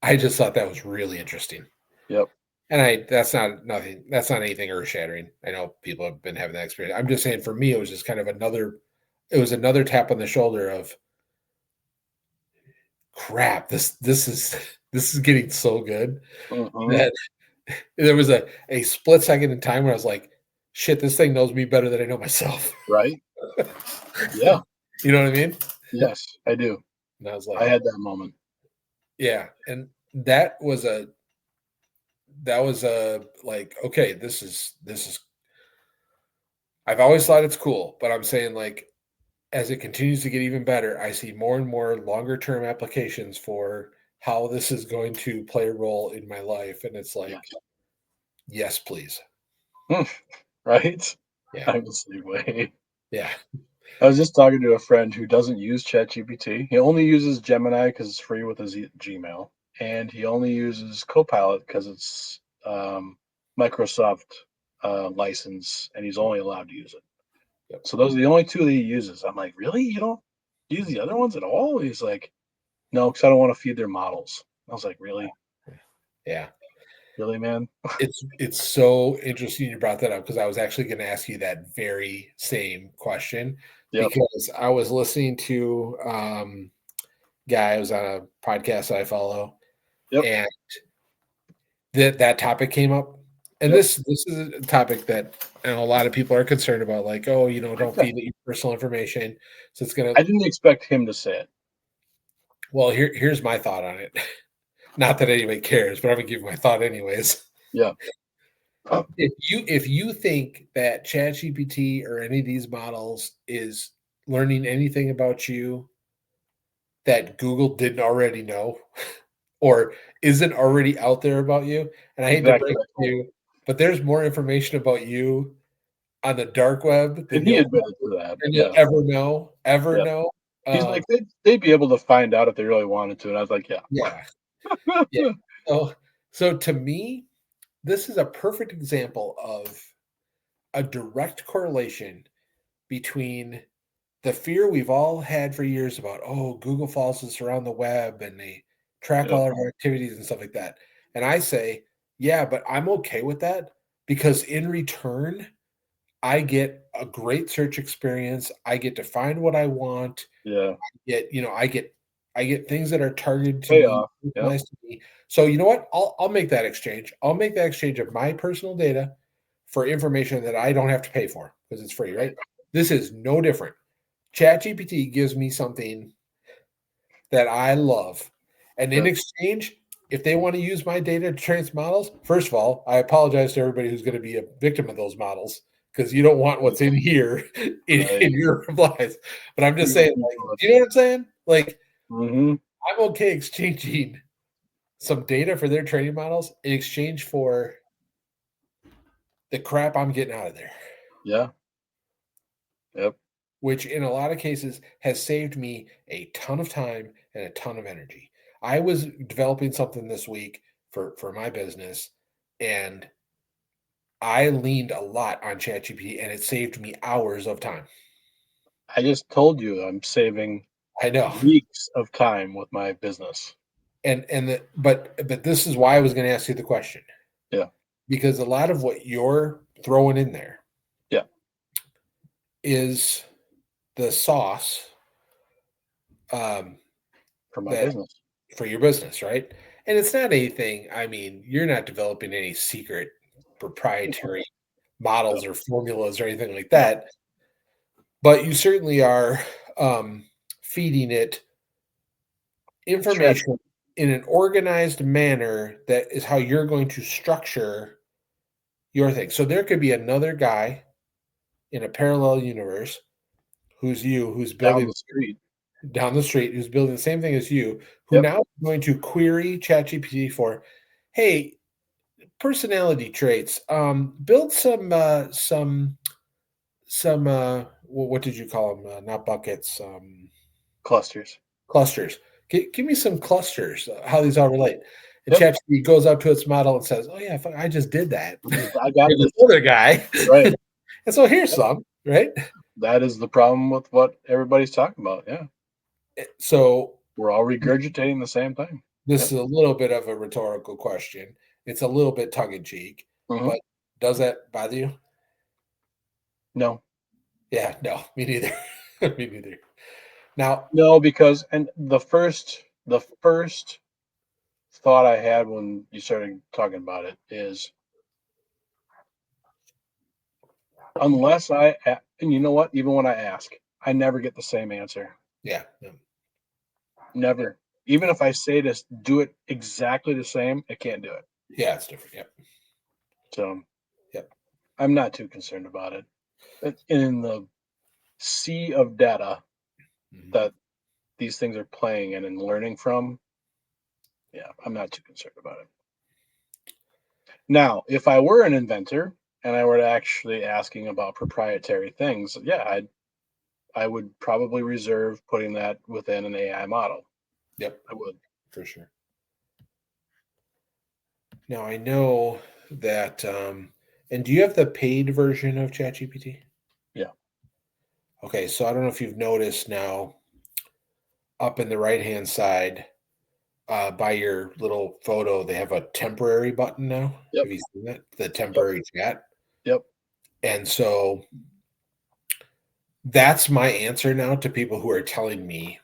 I just thought that was really interesting. Yep. And that's not anything earth shattering. I know people have been having that experience. I'm just saying for me, it was just kind of it was another tap on the shoulder of crap, this is this is getting so good Hmm. that there was a split second in time where I was like, shit, this thing knows me better than I know myself. Right. Yeah. You know what I mean? Yes, I do. And I was I like, had that moment. yeah. And that was a like, okay, this is I've always thought it's cool, but I'm saying like as it continues to get even better, I see more and more longer term applications for how this is going to play a role in my life. And it's like, Yes. yes, please. Right? Yeah. I'm the same way. Yeah. I was just talking to a friend who doesn't use ChatGPT. He only uses Gemini because it's free with his Gmail, and he only uses Copilot because it's Microsoft license, and he's only allowed to use it. Yep. So those are the only two that he uses. I'm like, really? You don't use the other ones at all? He's like, no, because I don't want to feed their models. I was like, really, Yeah. really, man? It's so interesting you brought that up because I was actually going to ask you that very same question Yep, because I was listening to guy who's on a podcast I follow yep, and that topic came up. And yep. this is a topic that a lot of people are concerned about, like, oh, don't Yeah. feed it your personal information. So it's gonna I didn't expect him to say it. well, here's my thought on it. Not that anybody cares, but I'm gonna give my thought anyways. Yeah, If you think that ChatGPT or any of these models is learning anything about you that Google didn't already know or isn't already out there about you, and I hate to exactly break what it I to told him. you, but there's more information about you on the dark web And he admitted to that. than you'll Yeah, ever yeah. know. He's like, they'd be able to find out if they really wanted to. And I was like, yeah. Yeah, yeah. So to me, this is a perfect example of a direct correlation between the fear we've all had for years about, oh, Google follows us around the web and they track Yep, all of our activities and stuff like that. And I say, yeah, but I'm okay with that because in return, I get a great search experience. I get to find what I want. yeah. I get things that are targeted to me, Payoff. Yep, personalized to me. So you know what? I'll make that exchange. I'll make that exchange of my personal data for information that I don't have to pay for because it's free, right. right? This is no different. ChatGPT gives me something that I love. And in Yep. exchange, if they want to use my data to train models, first of all, I apologize to everybody who's going to be a victim of those models because you don't want Right. what's in here Right. in your replies. But I'm just Real saying, like, people. do you know what I'm saying? Like, Mm-hmm. I'm okay exchanging some data for their training models in exchange for the crap I'm getting out of there. Yeah. Yep. which in a lot of cases has saved me a ton of time and a ton of energy. I was developing something this week for my business, and I leaned a lot on ChatGPT, and it saved me hours of time. I just told you I'm saving I know. weeks of time with my business. But this is why I was going to ask you the question, Yeah. because a lot of what you're throwing in there Yeah. is the sauce, um, For my that business. for your business, right? And it's not anything. I mean, you're not developing any secret proprietary No. models or formulas or anything like No. that, but you certainly are, feeding it Strategy. information in an organized manner that is how you're going to structure your thing. So there could be another guy in a parallel universe who's Down building the street. down the street, who's building the same thing as you, who Yep. now is going to query ChatGPT for, hey, personality traits. Build what did you call them? Not buckets. Clusters. Clusters. Give me some clusters. How these all relate. And Yep. ChatGPT goes up to its model and says, "Oh yeah, fuck, I just did that I for got this this. other guy, Right. and so here's Yep. some." Right. That is the problem with what everybody's talking about. Yeah. So We're all regurgitating the same thing. this Yep. is a little bit of a rhetorical question. It's a little bit tongue in cheek, Hmm. but does that bother you? No. Yeah, no, me neither. Me neither. Now, No, because and the first thought I had when you started talking about it is unless and you know what? Even when I ask, I never get the same answer. yeah, no, Never. Even yeah, if I say to do it exactly the same, it can't do it. yeah, it's different. Yep, So yep, I'm not too concerned about it. In the sea of data mhm, that these things are playing in and learning from, yeah, I'm not too concerned about it. Now, if I were an inventor and I were actually asking about proprietary things, yeah, I would probably reserve putting that within an AI model. yep, I would. for sure. Now I know that. And do you have the paid version of ChatGPT? Yeah. Okay, so I don't know if you've noticed now, up in the right hand side, by your little photo, they have a temporary button now. Yep. Have you seen that? The Yep. temporary chat. Yep. And so that's my answer now to people who are telling me,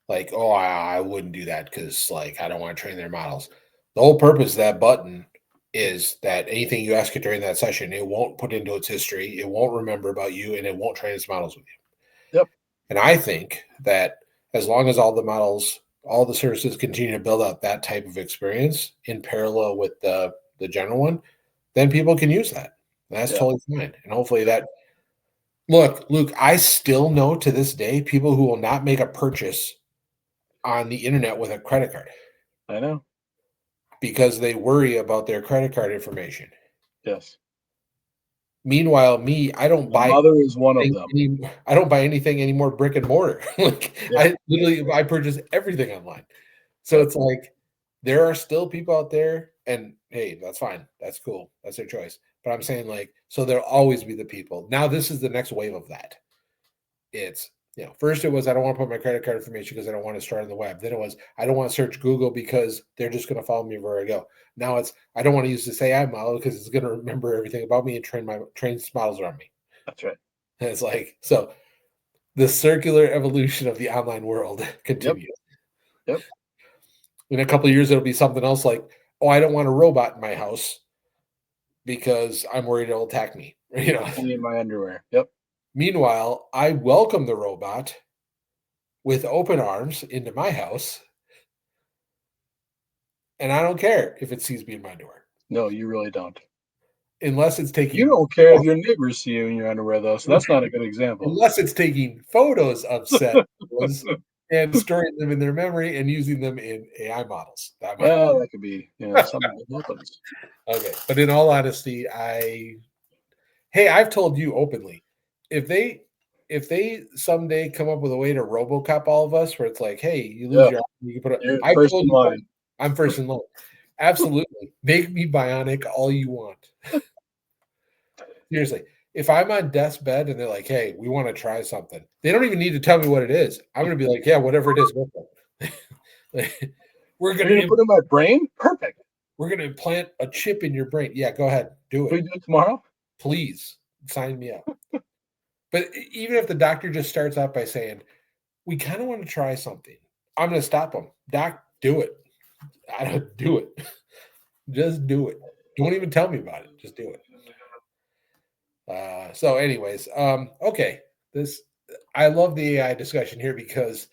like, oh, I wouldn't do that because, like, I don't want to train their models. The whole purpose of that button is that anything you ask it during that session, it won't put into its history, it won't remember about you, and it won't train its models with you. Yep. And I think that as long as all the models, all the services continue to build out that type of experience in parallel with the general one, then people can use that. That's Yeah. totally fine. And hopefully that, look, Luke, I still know to this day people who will not make a purchase on the internet with a credit card I know. because they worry about their credit card information. Yes. Meanwhile, me, My mother is one of them. I don't buy anything anymore brick and mortar. Like Yeah. I literally I purchase everything online. So Yep. it's like there are still people out there, and hey, that's fine. That's cool. That's their choice. But I'm saying, like, so there'll always be the people. Now this is the next wave of that. It's, first it was I don't want to put my credit card information because I don't want to start on the web. Then it was I don't want to search Google because they're just going to follow me wherever I go. Now it's I don't want to use this AI model because it's going to remember everything about me and train models around me. That's right. And it's like, so the circular evolution of the online world Yep. continues. Yep. In a couple of years, it'll be something else like, oh, I don't want a robot in my house because I'm worried it'll attack me. I need my underwear. Yep. Meanwhile, I welcome the robot with open arms into my house, and I don't care if it sees me in my underwear, No, you really don't. unless it's You taking don't care if your neighbors see you in your underwear, though, so that's not a good example. unless it's taking photos of said photos and storing them in their memory and using them in AI models. That might Well, that could be, something that happens. okay. But in all honesty, hey, I've told you openly, if they if they someday come up with a way to RoboCop all of us, where it's like, hey, you lose Yeah, your arm, you can put it. you're I first told in you line. I'm first in line. Absolutely, make me bionic all you want. Seriously, if I'm on death's bed and they're like, "Hey, we want to try something," they don't even need to tell me what it is. I'm gonna be like, "Yeah, whatever it is, go for it." we're You're gonna gonna put in my brain? Perfect. we're gonna implant a chip in your brain. Yeah, go ahead, do Can we it, do it tomorrow? please. Sign me up. But even if the doctor just starts out by saying, "We kind of want to try something," I'm gonna stop them. Doc, do it. I don't do it. Just do it. Don't even tell me about it. Just do it. So, anyways, okay. This I love the AI discussion here because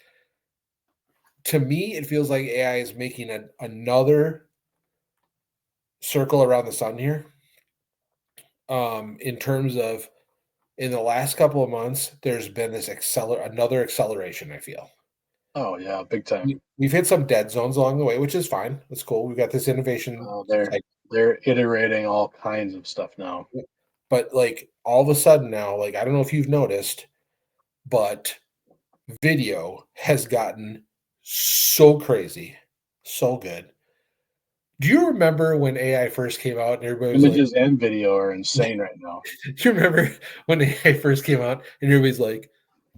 to me it feels like AI is making another circle around the sun here. In terms of in the last couple of months, there's been this another acceleration. I feel Oh yeah, big time. we've hit some dead zones along the way, which is fine. That's cool. We've got this innovation Oh, they're iterating all kinds of stuff now. but like all of a sudden now, like I don't know if you've noticed, but video has gotten so crazy, so good. Do you remember when AI first came out and everybody was like, Images and video are insane right now. do you remember when AI first came out and everybody's like,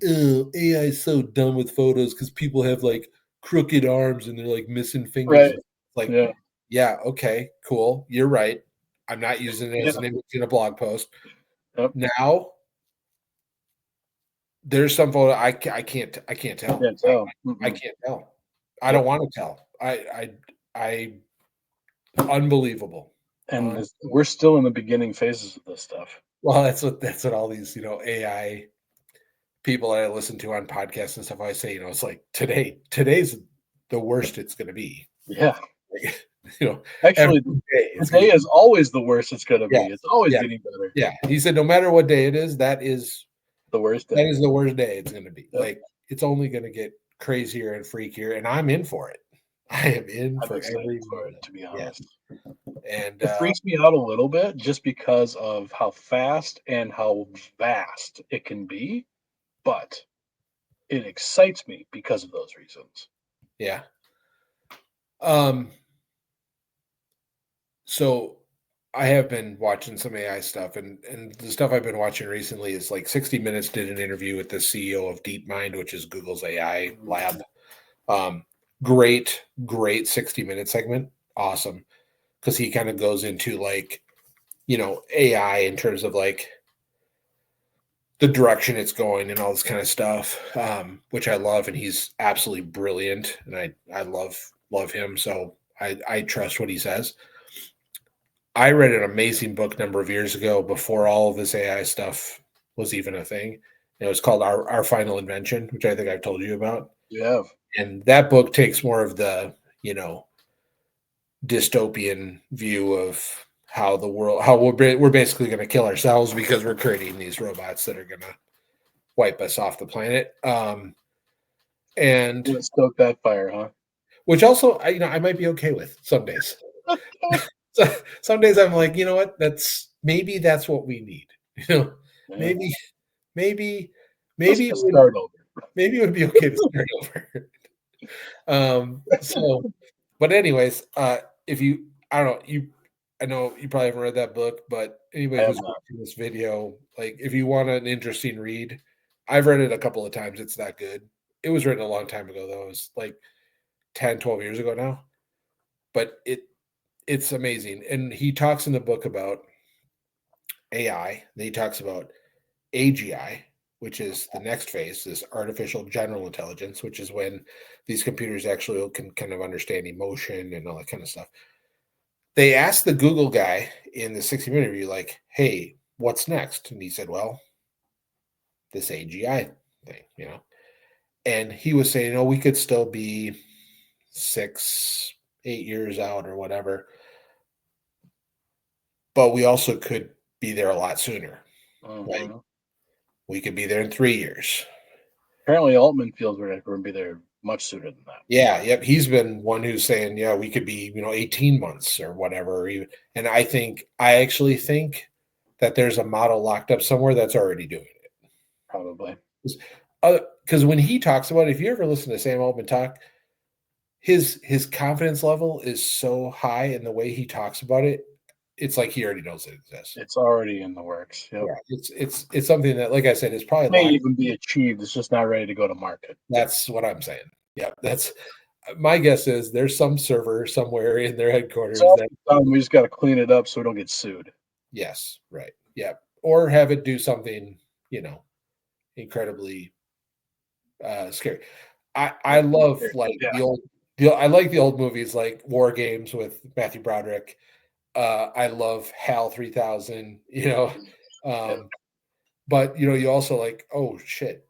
oh, AI is so dumb with photos because people have like crooked arms and they're like missing fingers. Right. Like, Yeah. yeah, okay, cool. You're right. I'm not using it Yeah. as an image in a blog post. Yep. Now there's some photo I can't tell. Can't tell. I Mm-mm. can't tell. I Yep. don't want to tell. I unbelievable. And Un we're still in the beginning phases of this stuff. well, that's what all these, AI people that I listen to on podcasts and stuff always say, it's like today's the worst it's gonna be. Yeah. Like, you know, every Actually, day the it's gonna day get is always the worst it's gonna yeah, be. It's always yeah, getting better. yeah. He said no matter what day it is, The worst that day. is the worst day it's gonna be. Yep. Like, it's only gonna get crazier and freakier, and I'm in for it. I am in I'm for excited every for it, moment. to be Yeah, honest. and, It freaks me out a little bit just because of how fast and how vast it can be, but it excites me because of those reasons. yeah. Um, so I have been watching some AI stuff, and the stuff I've been watching recently is like 60 Minutes did an interview with the CEO of DeepMind, which is Google's AI lab. Um, great 60-minute segment. Awesome. Because he kind of goes into like, AI in terms of like the direction it's going and all this kind of stuff, which I love. And he's absolutely brilliant. And I love him. So I trust what he says. I read an amazing book a number of years ago before all of this AI stuff was even a thing. It was called Our Final Invention, which I think I've told you about. You have. And that book takes more of the, dystopian view of how we're basically going to kill ourselves because we're creating these robots that are going to wipe us off the planet. And Let's stoke that fire, huh? which also, I might be okay with some days. So some days I'm like, you know what? That's what we need. You know, Yeah. maybe, maybe, Just maybe it to would, start over. maybe it would be okay to start over. So, but anyways, if you, I don't know, I know you probably haven't read that book, but I anybody have who's not. watching this video, like, if you want an interesting read, I've read it a couple of times. It's that good. It was written a long time ago, though. It was like 10, 12 years ago now, but it's amazing. And he talks in the book about AI. Then he talks about AGI, which is the next phase, this artificial general intelligence, which is when these computers actually can kind of understand emotion and all that kind of stuff. They asked the Google guy in the 60-minute interview, like, hey, what's next? And he said, well, this AGI thing. And he was saying, oh, we could still be 6, 8 years out or whatever, but we also could be there a lot sooner. Like, Mhm. we could be there in 3 years. Apparently, Altman feels we're going to be there much sooner than that. Yeah, yep. He's been one who's saying, yeah, we could be, 18 months or whatever. And I actually think that there's a model locked up somewhere that's already doing it. Probably. Because when he talks about it, if you ever listen to Sam Altman talk, his confidence level is so high in the way he talks about it. It's like he already knows it exists. It's already in the works. Yep. Yeah, it's something that, like I said, is probably May locked. even be achieved. It's just not ready to go to market. That's what I'm saying. Yeah, that's my guess is there's some server somewhere in their It's headquarters all that done. We just got to clean it up so we don't get sued. yes, right. Yeah. Or have it do something, incredibly scary. I love like Yeah. I like the old movies like War Games with Matthew Broderick. I love HAL 3000, Yeah. um, but you also like, oh shit,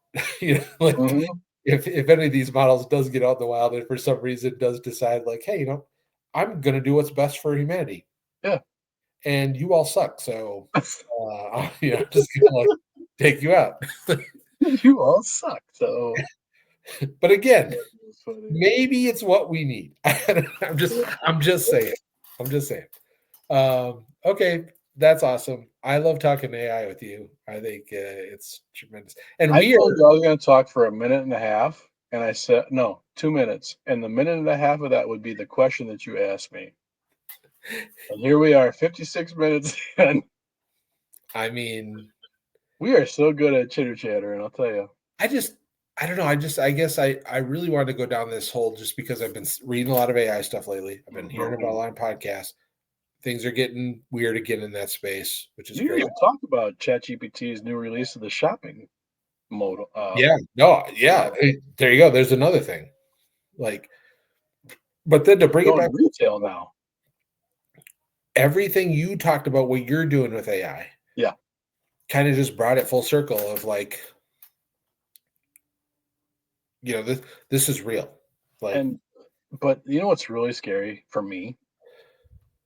like Hmm. if any of these models does get out in the wild and for some reason does decide like, hey, I'm gonna do what's best for humanity, Yeah. and you all suck, so just gonna like take you out. You all suck. So But again, it's funny. maybe it's what we need. I'm just saying. I'm just saying. Okay, that's awesome. I love talking AI with you. I think it's tremendous. And I we told are, you I was going to talk for a minute and a half, and I said no, 2 minutes, and the minute and a half of that would be the question that you asked me. And here we are, 56 minutes, and I mean, we are so good at chitter chattering. I'll tell you. I just, I don't know. I guess I really wanted to go down this hole just because I've been reading a lot of AI stuff lately. I've been hearing about a lot of podcasts. Things are getting weird again in that space, which is You great. even talked about ChatGPT's new release of the shopping mode. Yeah, no, yeah. Model. There you go. There's another thing. Like, but then to It's bring it going back, retail now. everything you talked about, what you're doing with AI, Yeah, kind of just brought it full circle of like, this is real. Like, and but you know what's really scary for me?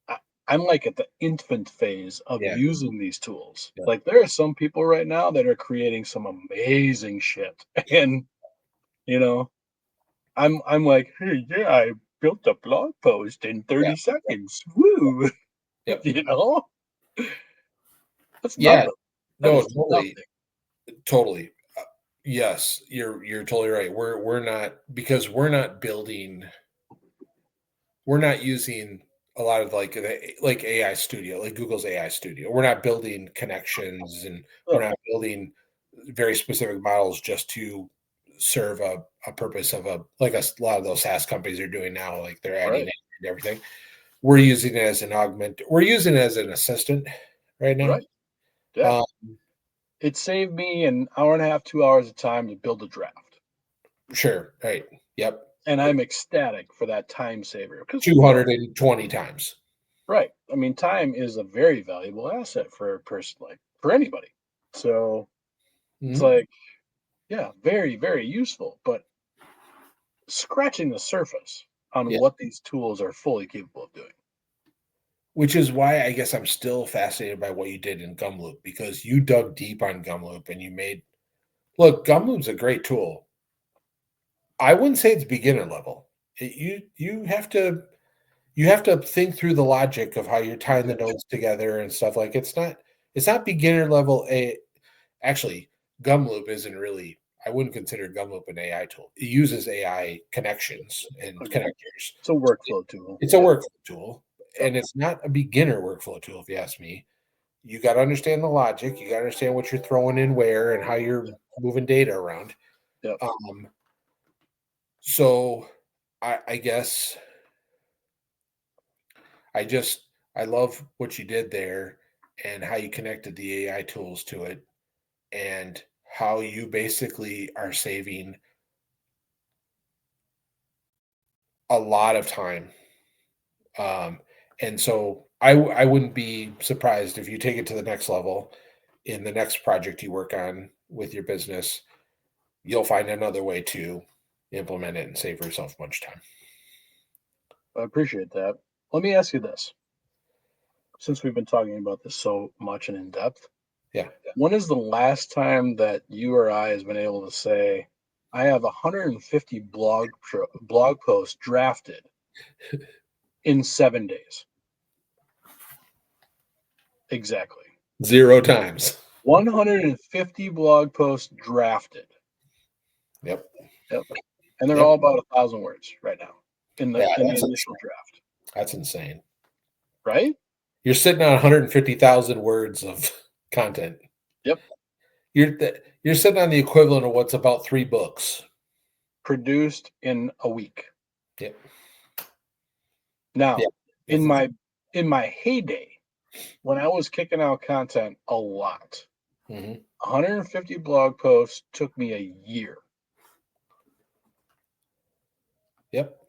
I, I'm like at the infant phase of yeah, using these tools. yeah, Like there are some people right now that are creating some amazing shit, and you know, I'm like, hey, yeah, I built a blog post in yeah, 30 seconds. Woo! yep, You know, that's yeah. nothing. That No, is totally, nothing. totally. Yes, you're totally right. We're not because we're not using a lot of like AI Studio, like Google's AI Studio. We're not building connections, and we're No, not building very specific models just to serve a purpose of a lot of those SaaS companies are doing now. Like they're adding right, it and everything. We're using it as an augment. We're using it as an assistant right now. right. Yeah. Um, It saved me an hour and a half, 2 hours of time to build a draft. sure, right. Yep. And I'm ecstatic for that time saver because, 220 times. right. I mean, time is a very valuable asset for a person, like for anybody. So it's Mhm. like, yeah, very, very useful, but scratching the surface on Yeah. what these tools are fully capable of doing. Which is why I guess I'm still fascinated by what you did in Gumloop because you dug deep on Gumloop and you made look, Gumloop's a great tool. I wouldn't say it's beginner level. You have to think through the logic of how you're tying the nodes together and stuff. Like it's not beginner level. Actually, Gumloop isn't really. I wouldn't consider Gumloop an AI tool. It uses AI connections and Agreed. connectors. It's a workflow tool. It's a Yep. workflow tool, Yep. and it's not a beginner workflow tool, if you ask me. You got to understand the logic. You got to understand what you're throwing in where and how you're moving data around. Yep. Um, so I guess I just I love what you did there and how you connected the AI tools to it and how you basically are saving a lot of time. Um, and so I wouldn't be surprised if you take it to the next level in the next project you work on with your business. You'll find another way to implement it and save yourself much time. I appreciate that. Let me ask you this, since we've been talking about this so much and in depth. Yeah. When is the last time that you or I has been able to say, I have 150 blog posts drafted in 7 days? Exactly. 0 times. 150 blog posts drafted. Yep. Yep. And they're Yep. all about 1,000 words right now Yeah, in the initial draft, that's insane. right? You're sitting on 150,000 words of content. Yep. You're sitting on the equivalent of what's about 3 books. Produced in a week. Yep. Yeah. Now, That's in insane. my heyday, when I was kicking out content a lot, Mhm. 150 blog posts took me a year. Yep.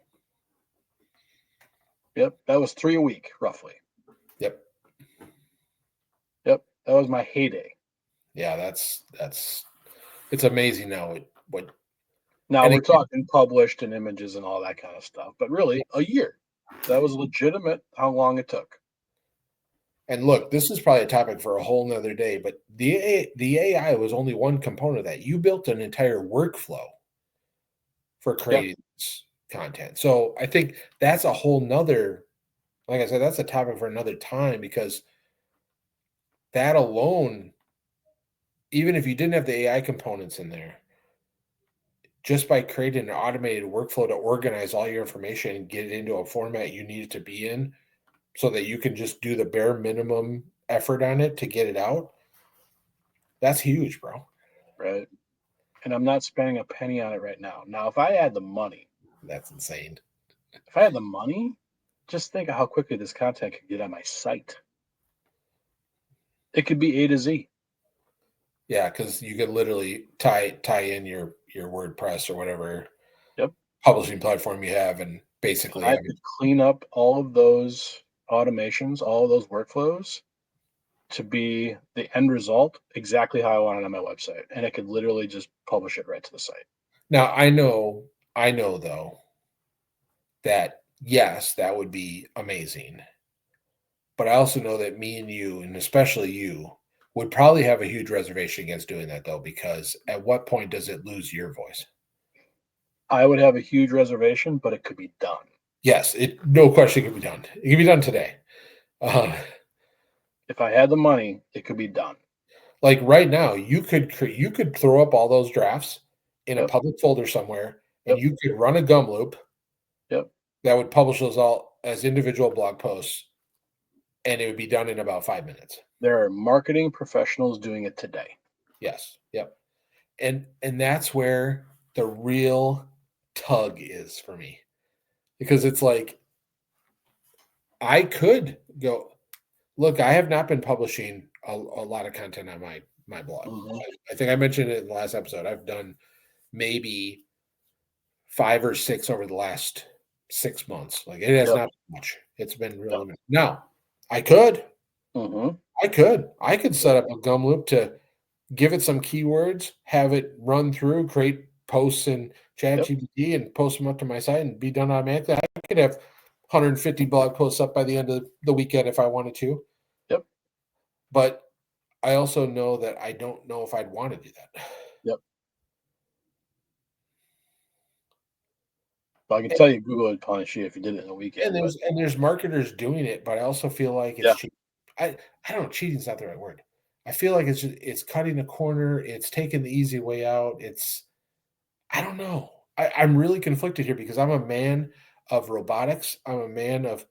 Yep, that was 3 a week, roughly. Yep. Yep, that was my heyday. Yeah, it's amazing now what Now and we're again, talking published and images and all that kind of stuff, but really a year. That was legitimate how long it took. and look, this is probably a topic for a whole nother day, but the AI was only one component of that. You built an entire workflow for Yeah, creating this content. So I think that's a whole nother, like I said, that's a topic for another time because that alone, even if you didn't have the AI components in there, just by creating an automated workflow to organize all your information and get it into a format you need it to be in so that you can just do the bare minimum effort on it to get it out, that's huge, bro. right. And I'm not spending a penny on it right now. Now, if I had the money, That's insane. if I had the money, just think of how quickly this content could get on my site. It could be A to Z. Yeah, because you could literally tie in your WordPress or whatever Yep. publishing platform you have and And basically I have it. could clean up all of those automations, all of those workflows to be the end result exactly how I want it on my website. And I could literally just publish it right to the site. Now I know though that yes, that would be amazing. But I also know that me and you, and especially you, would probably have a huge reservation against doing that though, because at what point does it lose your voice? I would have a huge reservation, but it could be done. Yes, it no question can be done. It can be done today. Uh, If I had the money, it could be done. like right now, you could throw up all those drafts in a Yep. public folder somewhere, and Yep. you could run a gum loop Yep. that would publish those all as individual blog posts, and it would be done in about 5 minutes. There are marketing professionals doing it today. Yes, yep, and that's where the real tug is for me because it's like I could go look. I have not been publishing a lot of content on my blog. Hmm. I think I mentioned it in the last episode. I've done maybe 5 or 6 over the last 6 months. Like it has Yep. not been much. It's been real Yep. limited. Now, I could, Hmm. I could set up a gum loop to give it some keywords, have it run through, create posts in Yep. ChatGPT, and post them up to my site, and be done automatically. I could have 150 blog posts up by the end of the weekend if I wanted to. Yep. But I also know that I don't know if I'd want to do that. Yep. Well, I can tell you Google would punish you if you did it in a weekend, but And there's marketers doing it, but I also feel like it's yeah. cheap. I don't know, cheating's not the right word. I feel like it's cutting a corner, it's taking the easy way out. It's I don't know. I'm really conflicted here because I'm a man of robotics. I'm a man of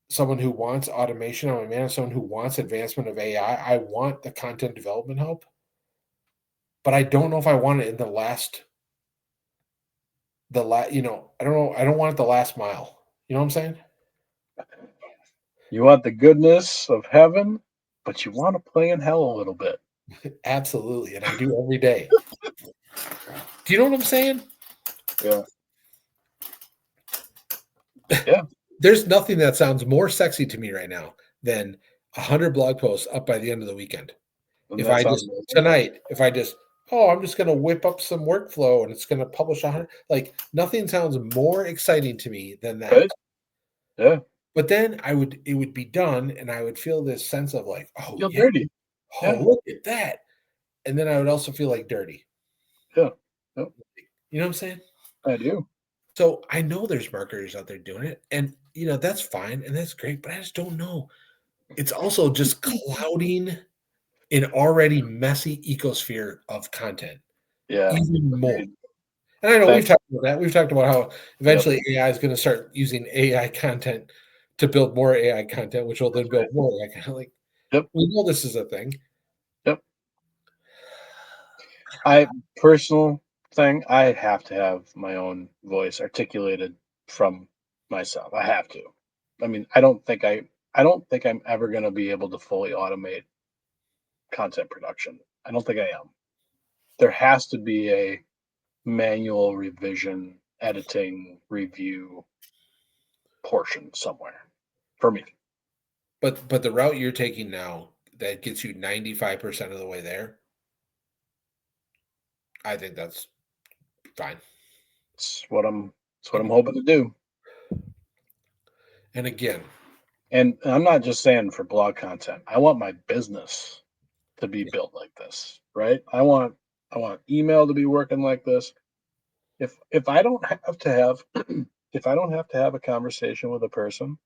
someone who wants automation. I'm a man of someone who wants advancement of AI. I want the content development help, but I don't know if I want it in I don't know. I don't want it the last mile. You know what I'm saying? You want the goodness of heaven, but you want to play in hell a little bit. Absolutely. And I do every day. Do you know what I'm saying? Yeah. Yeah. There's nothing that sounds more sexy to me right now than 100 blog posts up by the end of the weekend. Doesn't If that I sound just amazing? tonight, if I just, oh, I'm just going to whip up some workflow and it's going to publish 100, like nothing sounds more exciting to me than that. Right? Yeah. But then it would be done and I would feel this sense of like, oh, Feel yeah, dirty. oh, Yeah. look at that. And then I would also feel like dirty. Yeah. Yep. You know what I'm saying? I do. So I know there's marketers out there doing it and, that's fine and that's great, but I just don't know. It's also just clouding an already messy ecosphere of content Yeah. even more. Agreed. And I know we've Fact, talked about that. We've talked about how yep, eventually AI is going to start using AI content to build more AI content, which will then that's right. build more AI content. Like Yep, we know this is a thing, yep. I personal thing, I have to have my own voice articulated from myself. I have to. I mean, I don't think I'm ever going to be able to fully automate content production. I don't think I am. There has to be a manual revision, editing, review portion somewhere for me. but the route you're taking now that gets you 95% of the way there, I think that's fine. It's what I'm hoping to do. And again, And I'm not just saying for blog content. I want my business to be yeah, built like this, right? I want email to be working like this. If I don't have to have if I don't have to have a conversation with a person,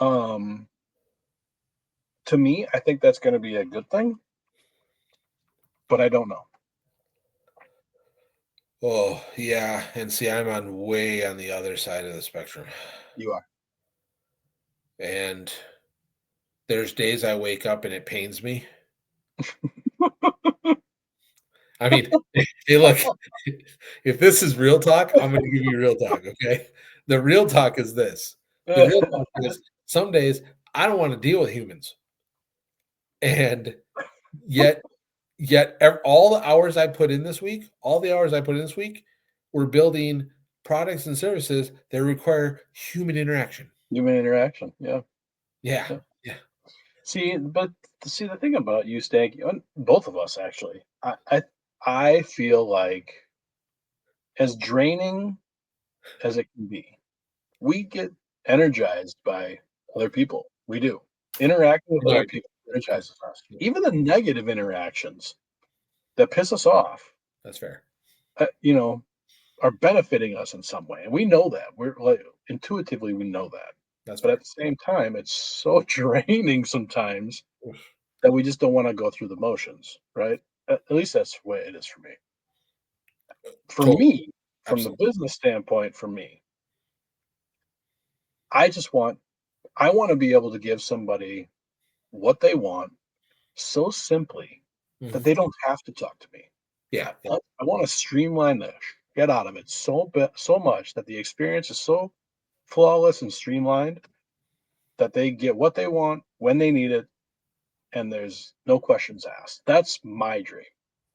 um to me, I think that's going to be a good thing, but I don't know. oh yeah, and see, I'm on way on the other side of the spectrum, You are. and there's days I wake up and it pains me. I mean, hey, look, if this is real talk, I'm going to give you real talk. Okay, the real talk is this. The real talk is some days I don't want to deal with humans, and yet all the hours I put in this week, all the hours I put in this week, we're building products and services that require human interaction. Human interaction. Yeah. Yeah, Yeah. yeah, See, the thing about you, Stank, and both of us actually, I feel like as draining as it can be, we get energized by other people. We do. Interacting with no, other I do. people Yeah, energizes us. yeah, Even the negative interactions that piss us off, that's fair. you know, are benefiting us in some way. And we know that. We're like intuitively we know that. That's But at fair. the same time, it's so draining sometimes that we just don't want to go through the motions, right? At least that's the way it is for me. For Totally, me, from the absolutely. business standpoint, for me, I just want I want to be able to give somebody what they want so simply that Mhm. they don't have to talk to me. Yeah, yeah, I want to streamline the get out of it so much that the experience is so flawless and streamlined that they get what they want when they need it and there's no questions asked. That's my dream.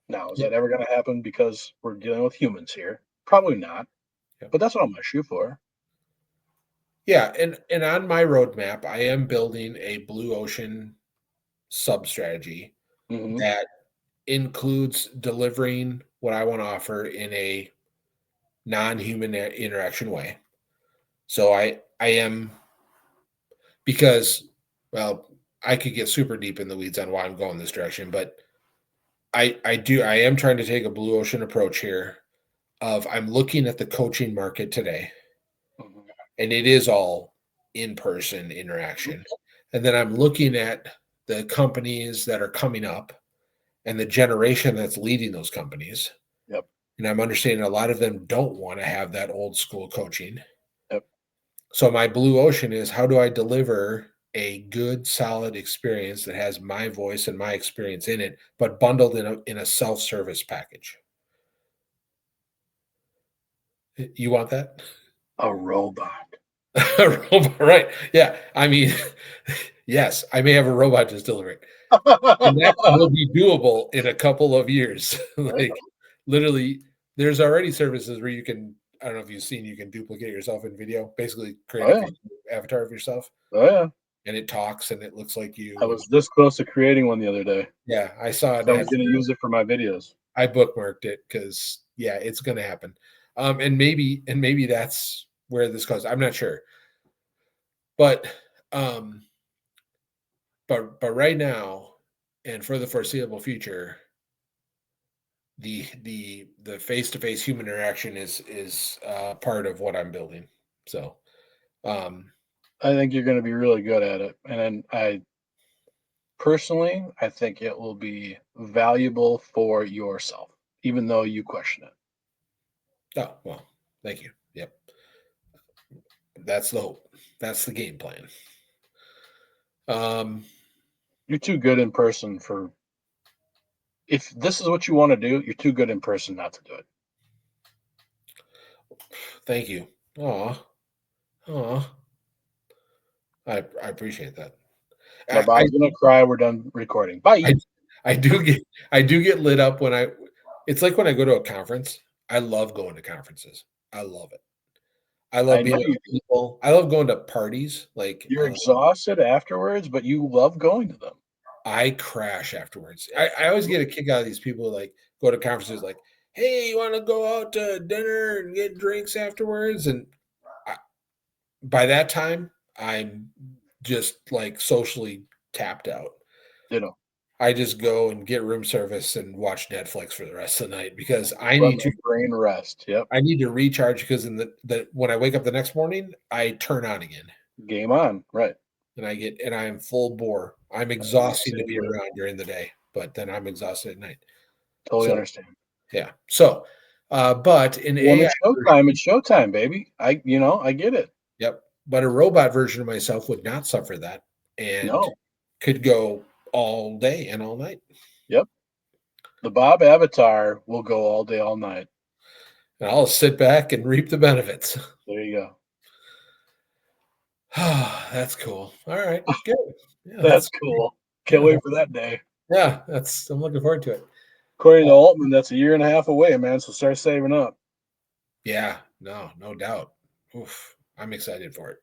Now, is yeah, that ever going to happen because we're dealing with humans here? Probably not, yeah. but that's what I'm going to shoot for. Yeah, and on my roadmap, I am building a blue ocean sub strategy Hmm. that includes delivering what I want to offer in a non-human interaction way. So I am because well, I could get super deep in the weeds on why I'm going this direction, but I am trying to take a blue ocean approach here of I'm looking at the coaching market today Hmm. and it is all in-person interaction. And then I'm looking at the companies that are coming up and the generation that's leading those companies. Yep. And I'm understanding a lot of them don't want to have that old school coaching. Yep. So my blue ocean is how do I deliver a good, solid experience that has my voice and my experience in it, but bundled in a self-service package. You want that? A robot. A robot, right? Yeah. I mean, yes, I may have a robot just deliver it, and that will be doable in a couple of years. Like literally, there's already services where you can. I don't know if you've seen you can duplicate yourself in video, basically create Oh a yeah. video avatar of yourself, Oh yeah. and it talks and it looks like I you. And was this close to creating one the other day. yeah, I saw an So I was ad going to for it. use it for my videos. I bookmarked it because yeah, it's going to happen. And maybe that's where this goes. I'm not sure, but um, but right now, and for the foreseeable future, the face to face human interaction is part of what I'm building. So um, I think you're going to be really good at it. And then I think it will be valuable for yourself, even though you question it. Oh, well, thank you. Yep. That's the hope. That's the game plan. Um, You're too good in person for if this is what you want to do, you're too good in person not to do it. Thank you. Aw, aw. I appreciate that. Now, I Bob's gonna cry. We're done recording. Bye. I I do get lit up when I it's like when I go to a conference. I love going to conferences. I love it. I love I know being you around people. I love going to parties. Like you're exhausted afterwards, but you love going to them. I crash afterwards. I always get a kick out of these people who, like, go to conferences like, "Hey, you want to go out to dinner and get drinks afterwards?" And I, by that time, I'm just like socially tapped out. You know, I just go and get room service and watch Netflix for the rest of the night because let my brain rest. Yep. I need to recharge because in the when I wake up the next morning, I turn on again Game on. Right. and I'm full bore. I'm I'm the exhausting to same be way. around during the day, but then I'm exhausted at night. Totally So understand. yeah. So but in When AI it's version, showtime, it's showtime, baby. I get it. yep. But a robot version of myself would not suffer that and No. could go all day and all night. Yep. The Bob Avatar will go all day, all night. And I'll sit back and reap the benefits. There you go. That's cool. All right, good. Yeah, That's that's cool. Can't yeah, wait for that day. yeah. That's I'm looking forward to it. According to Altman, that's a year and a half away, man. So start saving up. Yeah, no doubt. Oof, I'm excited for it.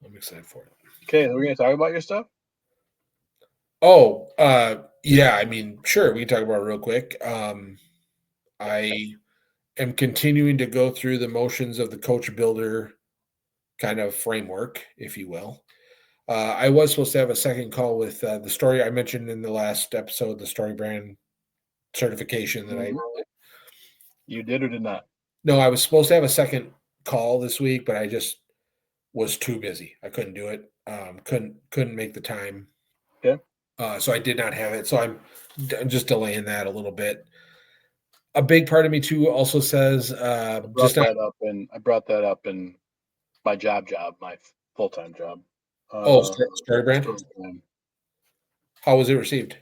I'm excited for it. Okay, we're gonna talk about your stuff. Oh, yeah. I mean, sure, we can talk about it real quick. I am continuing to go through the motions of the coach builder kind of framework, if you will. I was supposed to have a second call with the story I mentioned in the last episode, the story brand certification that I Mhm. You did or did not? no, I was supposed to have a second call this week, but I just was too busy. I couldn't do it. Couldn't make the time. Okay. So I did not have it. So I'm just delaying that a little bit. A big part of me too also says just not. I brought that up in my job, my full time job. Oh, Uh, story brand. story time. How was it received?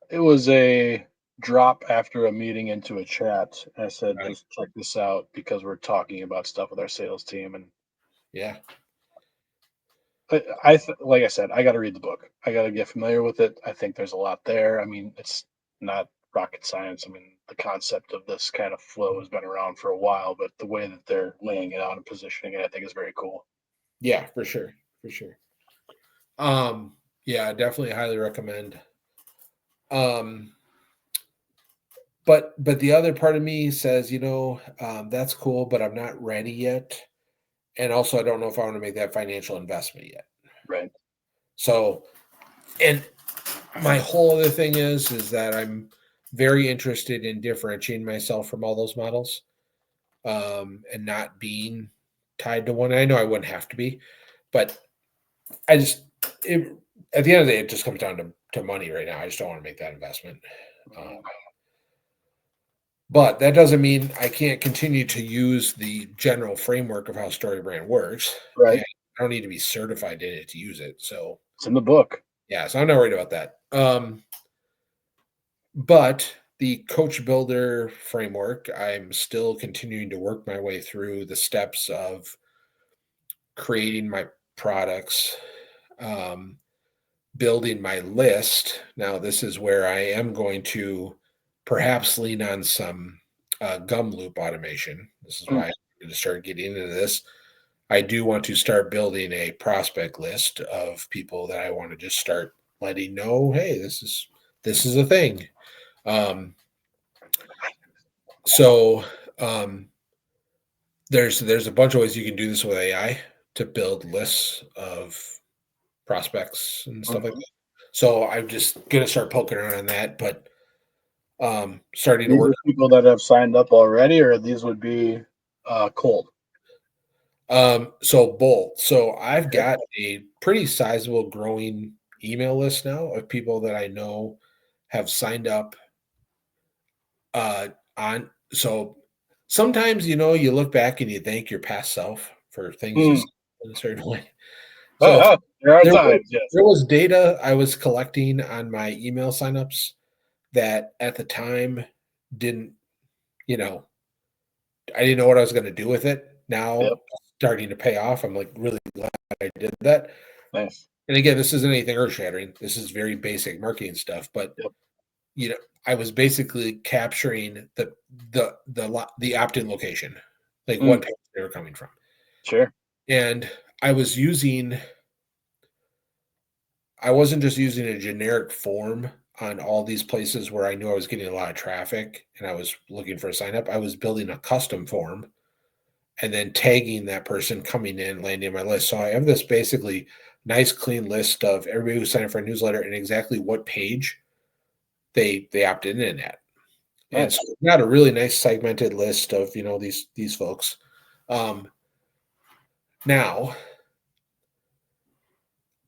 It was a drop after a meeting into a chat. I said, Right. just check this out because we're talking about stuff with our sales team. And Yeah. like I said, I got to read the book. I got to get familiar with it. I think there's a lot there. I mean, it's not rocket science. I mean, the concept of this kind of flow has been around for a while, but the way that they're laying it out and positioning it, I think is very cool. Yeah, for sure. For sure. Um, yeah, definitely highly recommend. Um, but the other part of me says, that's cool, but I'm not ready yet. And also I don't know if I want to make that financial investment yet. Right. So and my whole other thing is that I'm very interested in differentiating myself from all those models, and not being tied to one. I know I wouldn't have to be, but I just it, at the end of the day, it just comes down to money right now. I just don't want to make that investment. Mhm. But that doesn't mean I can't continue to use the general framework of how StoryBrand works. And Right. I don't need to be certified in it to use it. So It's in the book. yeah, so I'm not worried about that. But the coach builder framework, I'm still continuing to work my way through the steps of creating my products, um, building my list. Now, this is where I am going to perhaps lean on some gum loop automation. This is Mm. why I'm going to start getting into this. I do want to start building a prospect list of people that I want to just start letting know, hey, this is a thing. Um, so um, there's a bunch of ways you can do this with AI to build lists of prospects and stuff like Mhm. that. So I'm just gonna start poking around on that, but starting to These work. are people that have signed up already, or these would be cold. So both. So I've Okay. got a pretty sizable growing email list now of people that I know have signed up on. So sometimes, you look back and you thank your past self for things you Mm. said in a certain way. So There are there was times, yes. there was data I was collecting on my email signups that at the time didn't, you know, I didn't know what I was going to do with it. Yep. Now starting to pay off. I'm like really glad I did that. Nice. And again, this isn't anything earth shattering. This is very basic marketing stuff, but Yep. you know, I was basically capturing the opt-in location, like Mm. what page they were coming from. Sure. And I was using I wasn't just using a generic form on all these places where I knew I was getting a lot of traffic and I was looking for a sign up. I was building a custom form and then tagging that person coming in, landing on my list. So I have this basically nice, clean list of everybody who signed up for a newsletter and exactly what page they opted in at. And so Nice. we got a really nice segmented list of these folks. Um, Now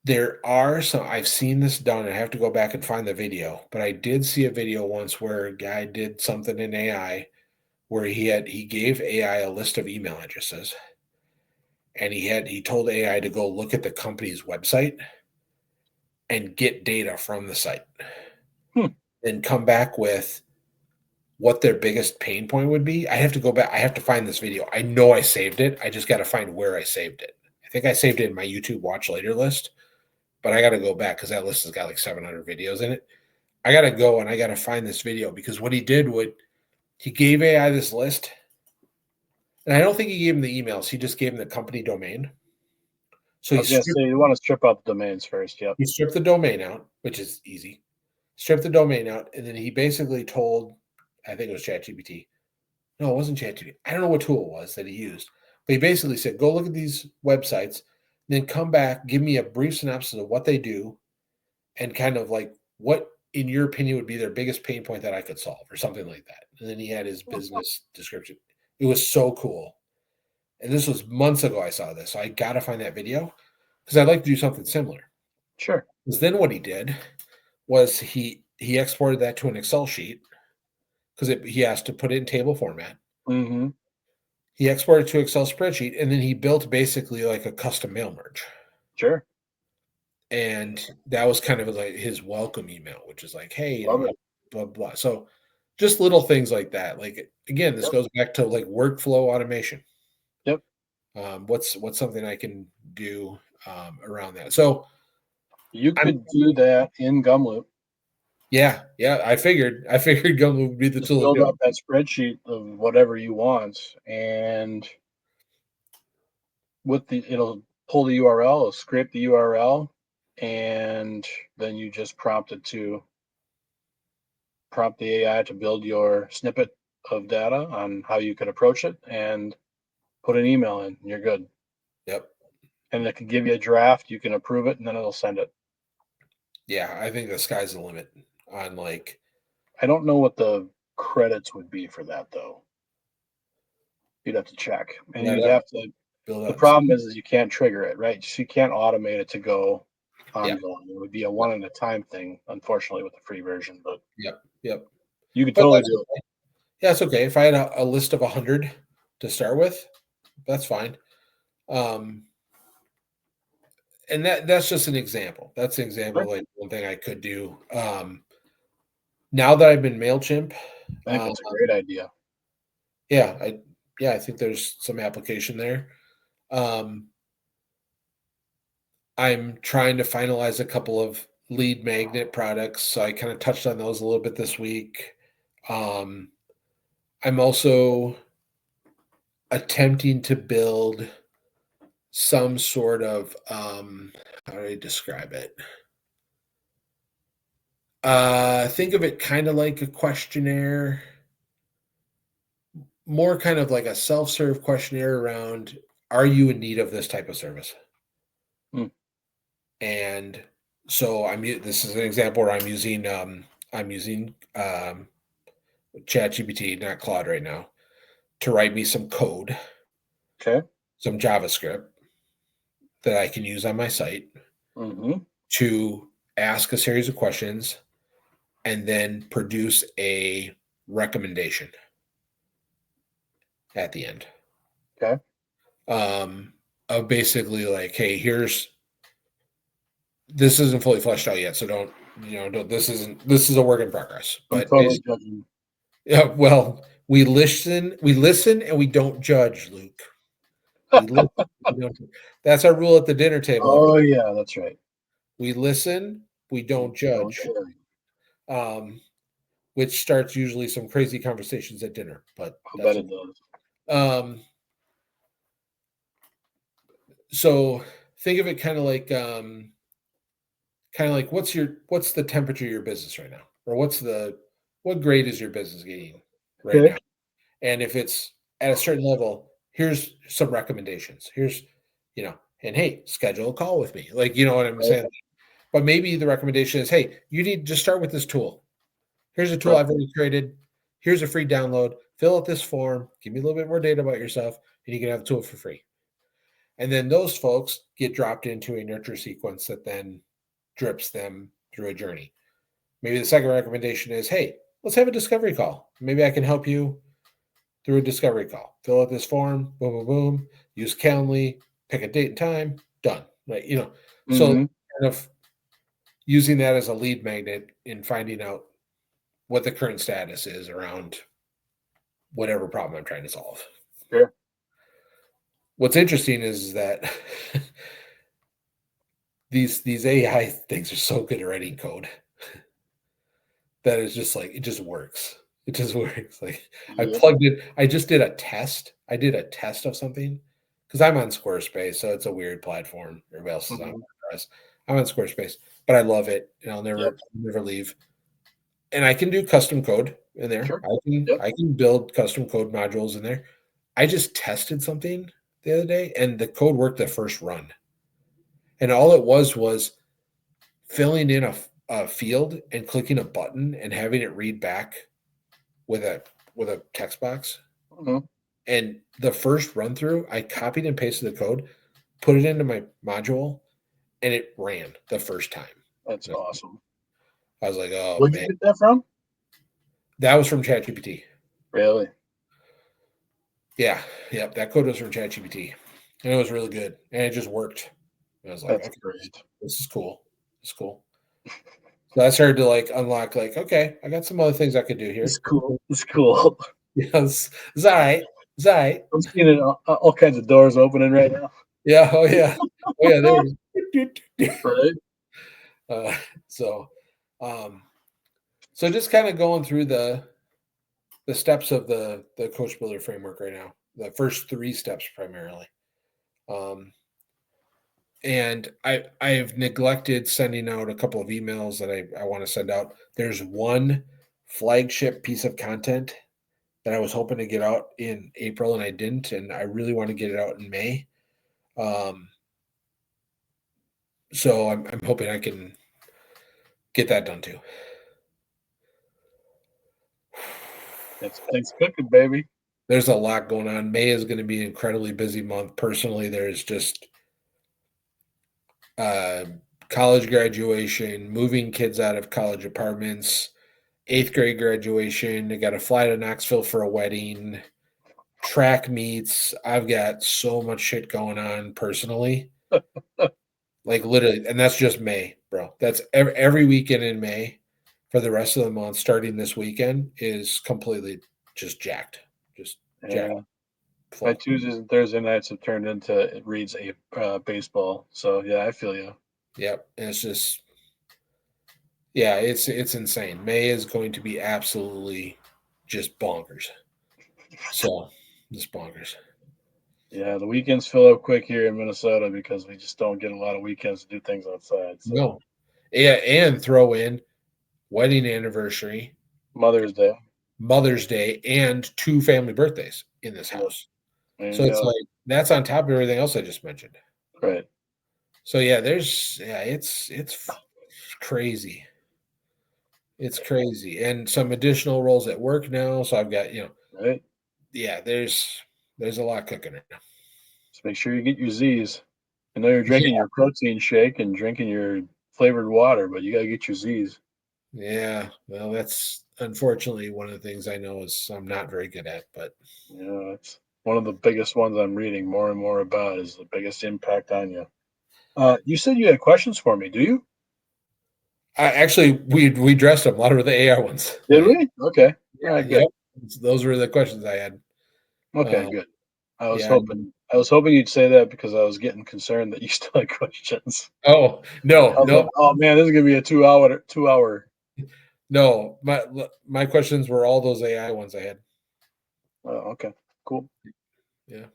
there are some I've seen this done. I have to go back and find the video, but I did see a video once where a guy did something in AI where he gave AI a list of email addresses and he told AI to go look at the company's website and get data from the site Hmm. and come back with what their biggest pain point would be. I have to go back. I have to find this video. I know I saved it. I just got to find where I saved it. I think I saved it in my YouTube watch later list, but I got to go back because that list has got like 700 videos in it. I got to go and I got to find this video because what he did would he gave AI this list, and I don't think he gave him the emails. He just gave him the company domain. So I was gonna say you want to strip out the domains first. Yep. he stripped the domain out, which is easy. Stripped the domain out, and then he basically told, I think it was ChatGPT. No, it wasn't ChatGPT. I don't know what tool it was that he used, but he basically said, "Go look at these websites, then come back, give me a brief synopsis of what they do, and kind of like what, in your opinion, would be their biggest pain point that I could solve, or something like that." And then he had his business description. It was so cool, and this was months ago. I saw this, so I got to find that video because I'd like to do something similar. Sure. Because then what he did was he exported that to an Excel sheet because he has to put it in table format. Mm-hmm. He exported to Excel spreadsheet, and then he built basically like a custom mail merge. Sure. And that was kind of like his welcome email, which is like, hey, Love it. blah blah. So just little things like that. Like again, this Yep. goes back to like workflow automation. Yep. What's something I can do around that? So You I'm could do that in Gumloop. yeah. I figured Gumbo would be the Just tool to build do it. up that spreadsheet of whatever you want, and it'll pull the URL, it'll scrape the URL, and then you just prompt the AI to build your snippet of data on how you could approach it, and put an email in. You're good, Yep. and it can give you a draft. You can approve it, and then it'll send it. Yeah, I think the sky's the limit on like I don't know what the credits would be for that though. You'd have to check, and yeah, you'd I'd have to have to. build The out and see. problem is you can't trigger it, right? So you can't automate it to go Yeah, ongoing. It would be a yep, one at a time thing, unfortunately, with the free version, but yep. you could But totally that's do it. okay. Yeah, it's okay. If I had a list of 100 to start with, that's fine. Um, and that's just an example. That's an example Sure. of like one thing I could do. Now that I'm in Mailchimp, I think um, that's a great idea. yeah, I think there's some application there. Um, I'm trying to finalize a couple of lead magnet products, so I kind of touched on those a little bit this week. Um, I'm also attempting to build some sort of how do I describe it? Think of it kind of like a questionnaire, more kind of like a self-serve questionnaire around are you in need of this type of service? Hmm. And so this is an example where I'm using ChatGPT, not Claude right now, to write me some code, Okay. some JavaScript that I can use on my site Mm-hmm. to ask a series of questions and then produce a recommendation. at the end. Okay. Um, of basically like, hey, here's this isn't fully fleshed out yet, so don't don't this is a work in progress. I'm But totally basically, judging. yeah, well, we listen, and we don't judge, Luke. We listen. We don't, that's our rule at the dinner table. Oh yeah, that's right. We listen, we You don't don't judge, judge. um, which starts usually some crazy conversations at dinner, but I bet that's it does. um, so think of it kind of like what's the temperature of your business right now, or what grade is your business getting right Okay. now? And if it's at a certain level, here's some recommendations. Here's and hey, schedule a call with me. Like you know what I'm Right. saying. But maybe the recommendation is, hey, you need to start with this tool. Here's a tool Right. I've already created. Here's a free download. Fill out this form. Give me a little bit more data about yourself, and you can have the tool for free. And then those folks get dropped into a nurture sequence that then drips them through a journey. Maybe the second recommendation is, hey, let's have a discovery call. Maybe I can help you through a discovery call. Fill out this form, boom, boom, boom. Use Calendly, pick a date and time, done. Like, so Mm-hmm. kind of using that as a lead magnet in finding out what the current status is around whatever problem I'm trying to solve. Sure. What's interesting is that these AI things are so good at writing code that it's just like it just works. It just works. Like I Yep. plugged it. I just did a test. I did a test of something because I'm on Squarespace, so it's a weird platform. Everybody else is on Mm-hmm. WordPress. I'm on Squarespace, but I love it, and I'll Yep. never leave. And I can do custom code in there. Sure. I can Yep. I can build custom code modules in there. I just tested something the other day, and the code worked the first run. And all it was filling in a field and clicking a button and having it read back with a text box. Mm-hmm. And the first run through, I copied and pasted the code, put it into my module, and it ran the first time. That's awesome. I was like, oh Where'd you man, get that from? that was from ChatGPT. Really? Yeah, yep, that code was from ChatGPT, and it was really good, and it just worked. And I was like, That's okay, great. this is cool. It's cool. So I started to like unlock, like, okay, I got some other things I could do It's here. cool. It's cool. Yes, it's all right. It's all right. I'm seeing it, all kinds of doors opening right now. Yeah. Oh yeah. Oh yeah. There's. Right. uh, so, um, so just kind of going through the steps of the coach builder framework right now. The first three steps primarily. Um, and I've neglected sending out a couple of emails that I want to send out. There's one flagship piece of content that I was hoping to get out in April and I didn't, and I really want to get it out in May. Um, so I'm hoping I can get that done too. Thanks cooking, baby. There's a lot going on. May is going to be an incredibly busy month. Personally, there's just uh, college graduation, moving kids out of college apartments, eighth grade graduation. I got to fly to Knoxville for a wedding, track meets. I've got so much shit going on personally. Like literally, and that's just May, bro. That's every weekend in May for the rest of the month, starting this weekend, is completely just jacked. Just jacked Yeah. My full. Tuesdays and Thursday nights have turned into it reads a baseball. So yeah, I feel you. Yep. And it's just yeah, it's insane. May is going to be absolutely just bonkers. So just bonkers. Yeah, the weekends fill up quick here in Minnesota because we just don't get a lot of weekends to do things outside. So No. Yeah, and throw in wedding anniversary, Mother's Day. Mother's Day, and two family birthdays in this Yeah, house. there So you it's go. like that's on top of everything else I just mentioned. Right, So yeah, it's crazy. It's crazy. And some additional roles at work now. So I've got, right. yeah, there's a lot cooking right now. Just make sure you get your Z's. I know you're Yeah. drinking your protein shake and drinking your flavored water, but you gotta get your Z's. Yeah. Well, that's unfortunately one of the things I know is I'm not very good at, but You know, it's one of the biggest ones I'm reading more and more about is the biggest impact on you. You said you had questions for me, do you? Actually, we addressed them. A lot of the AI ones. Did we? Okay. All Yeah, right, yep. good. Those were the questions I had. Okay, Uh, good. I was yeah. hoping I was hoping you'd say that because I was getting concerned that you still had questions. Oh no, I was like, no, "Oh man, this is gonna be a 2 hour." no. My questions were all those AI ones I had. Oh, okay, cool. Yeah.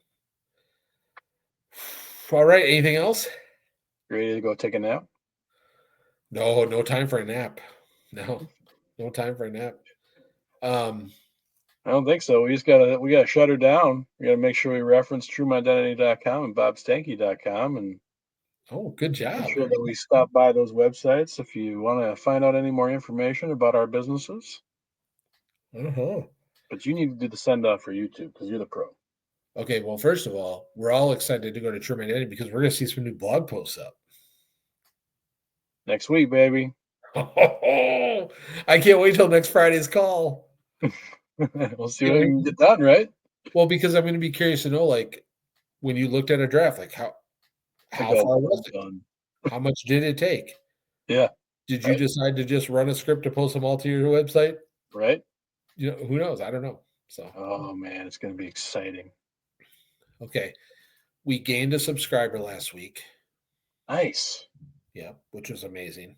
All right. Anything else? Ready to go take a nap? No, no time for a nap. No, no time for a nap. Um. I don't think so. We gotta shut her down. We gotta make sure we reference truemidentity.com and bobstanky.com and Oh, good make job. sure that we stop by those websites if you want to find out any more information about our businesses. Uh-huh. But you need to do the send off for YouTube because you're the pro. Okay. Well, first of all, we're all excited to go to True Identity because we're going to see some new blog posts up. Next week, baby. I can't wait till next Friday's call. We'll see Can't what we wait. can get done, right? Well, because I'm going to be curious to know, like, when you looked at a draft, like I how go, far well was it? done. How much did it take? Yeah, Did you right, decide to just run a script to post them all to your website? right. You know, who knows? I don't know. So, Oh man, it's gonna be exciting. okay, we gained a subscriber last week. Nice. Yeah, which was amazing.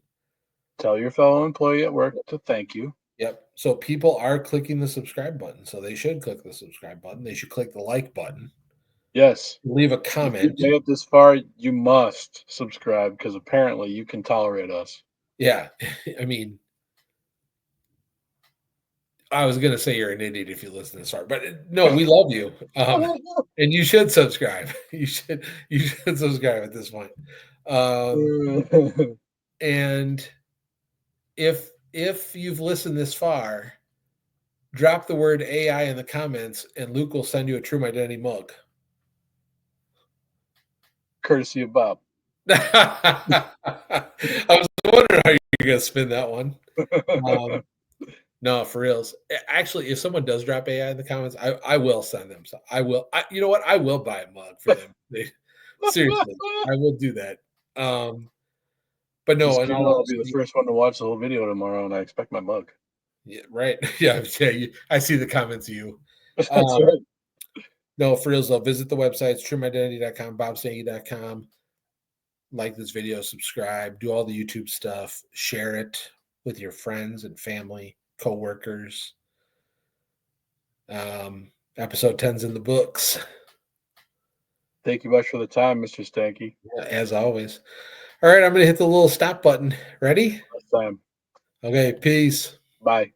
Tell your fellow employee at work to thank you. Yep. So people are clicking the subscribe button. So they should click the subscribe button. They should click the like button. Yes. Leave a If you comment. made it this far, you must subscribe because apparently you can tolerate us. Yeah. I mean, I was gonna say you're an idiot if you listen this far, but no, we love you. And you should subscribe. You should subscribe at this point. Um, and if you've listened this far, drop the word AI in the comments, and Luke will send you a True Identity mug. Courtesy of Bob. I was wondering how you're gonna spin that one. Um, no, for reals. Actually, if someone does drop AI in the comments, I will send them. So I will. You know what? I will buy a mug for them. Seriously, I will do that. But no, Just in so you know, all I'll be the honesty, first one to watch the whole video tomorrow, and I expect my mug. yeah, right. Yeah, yeah. I see the comments. You. That's Um, right. no, for reals though. Visit the websites, trueidentity.com, bobstanky.com. Like this video, subscribe, do all the YouTube stuff, share it with your friends and family, coworkers. Episode 10's in the books, Thank you much for the time, Mr. Stanky. as always. All right, I'm going to hit the little stop button. Ready? Last time. Okay, peace. Bye.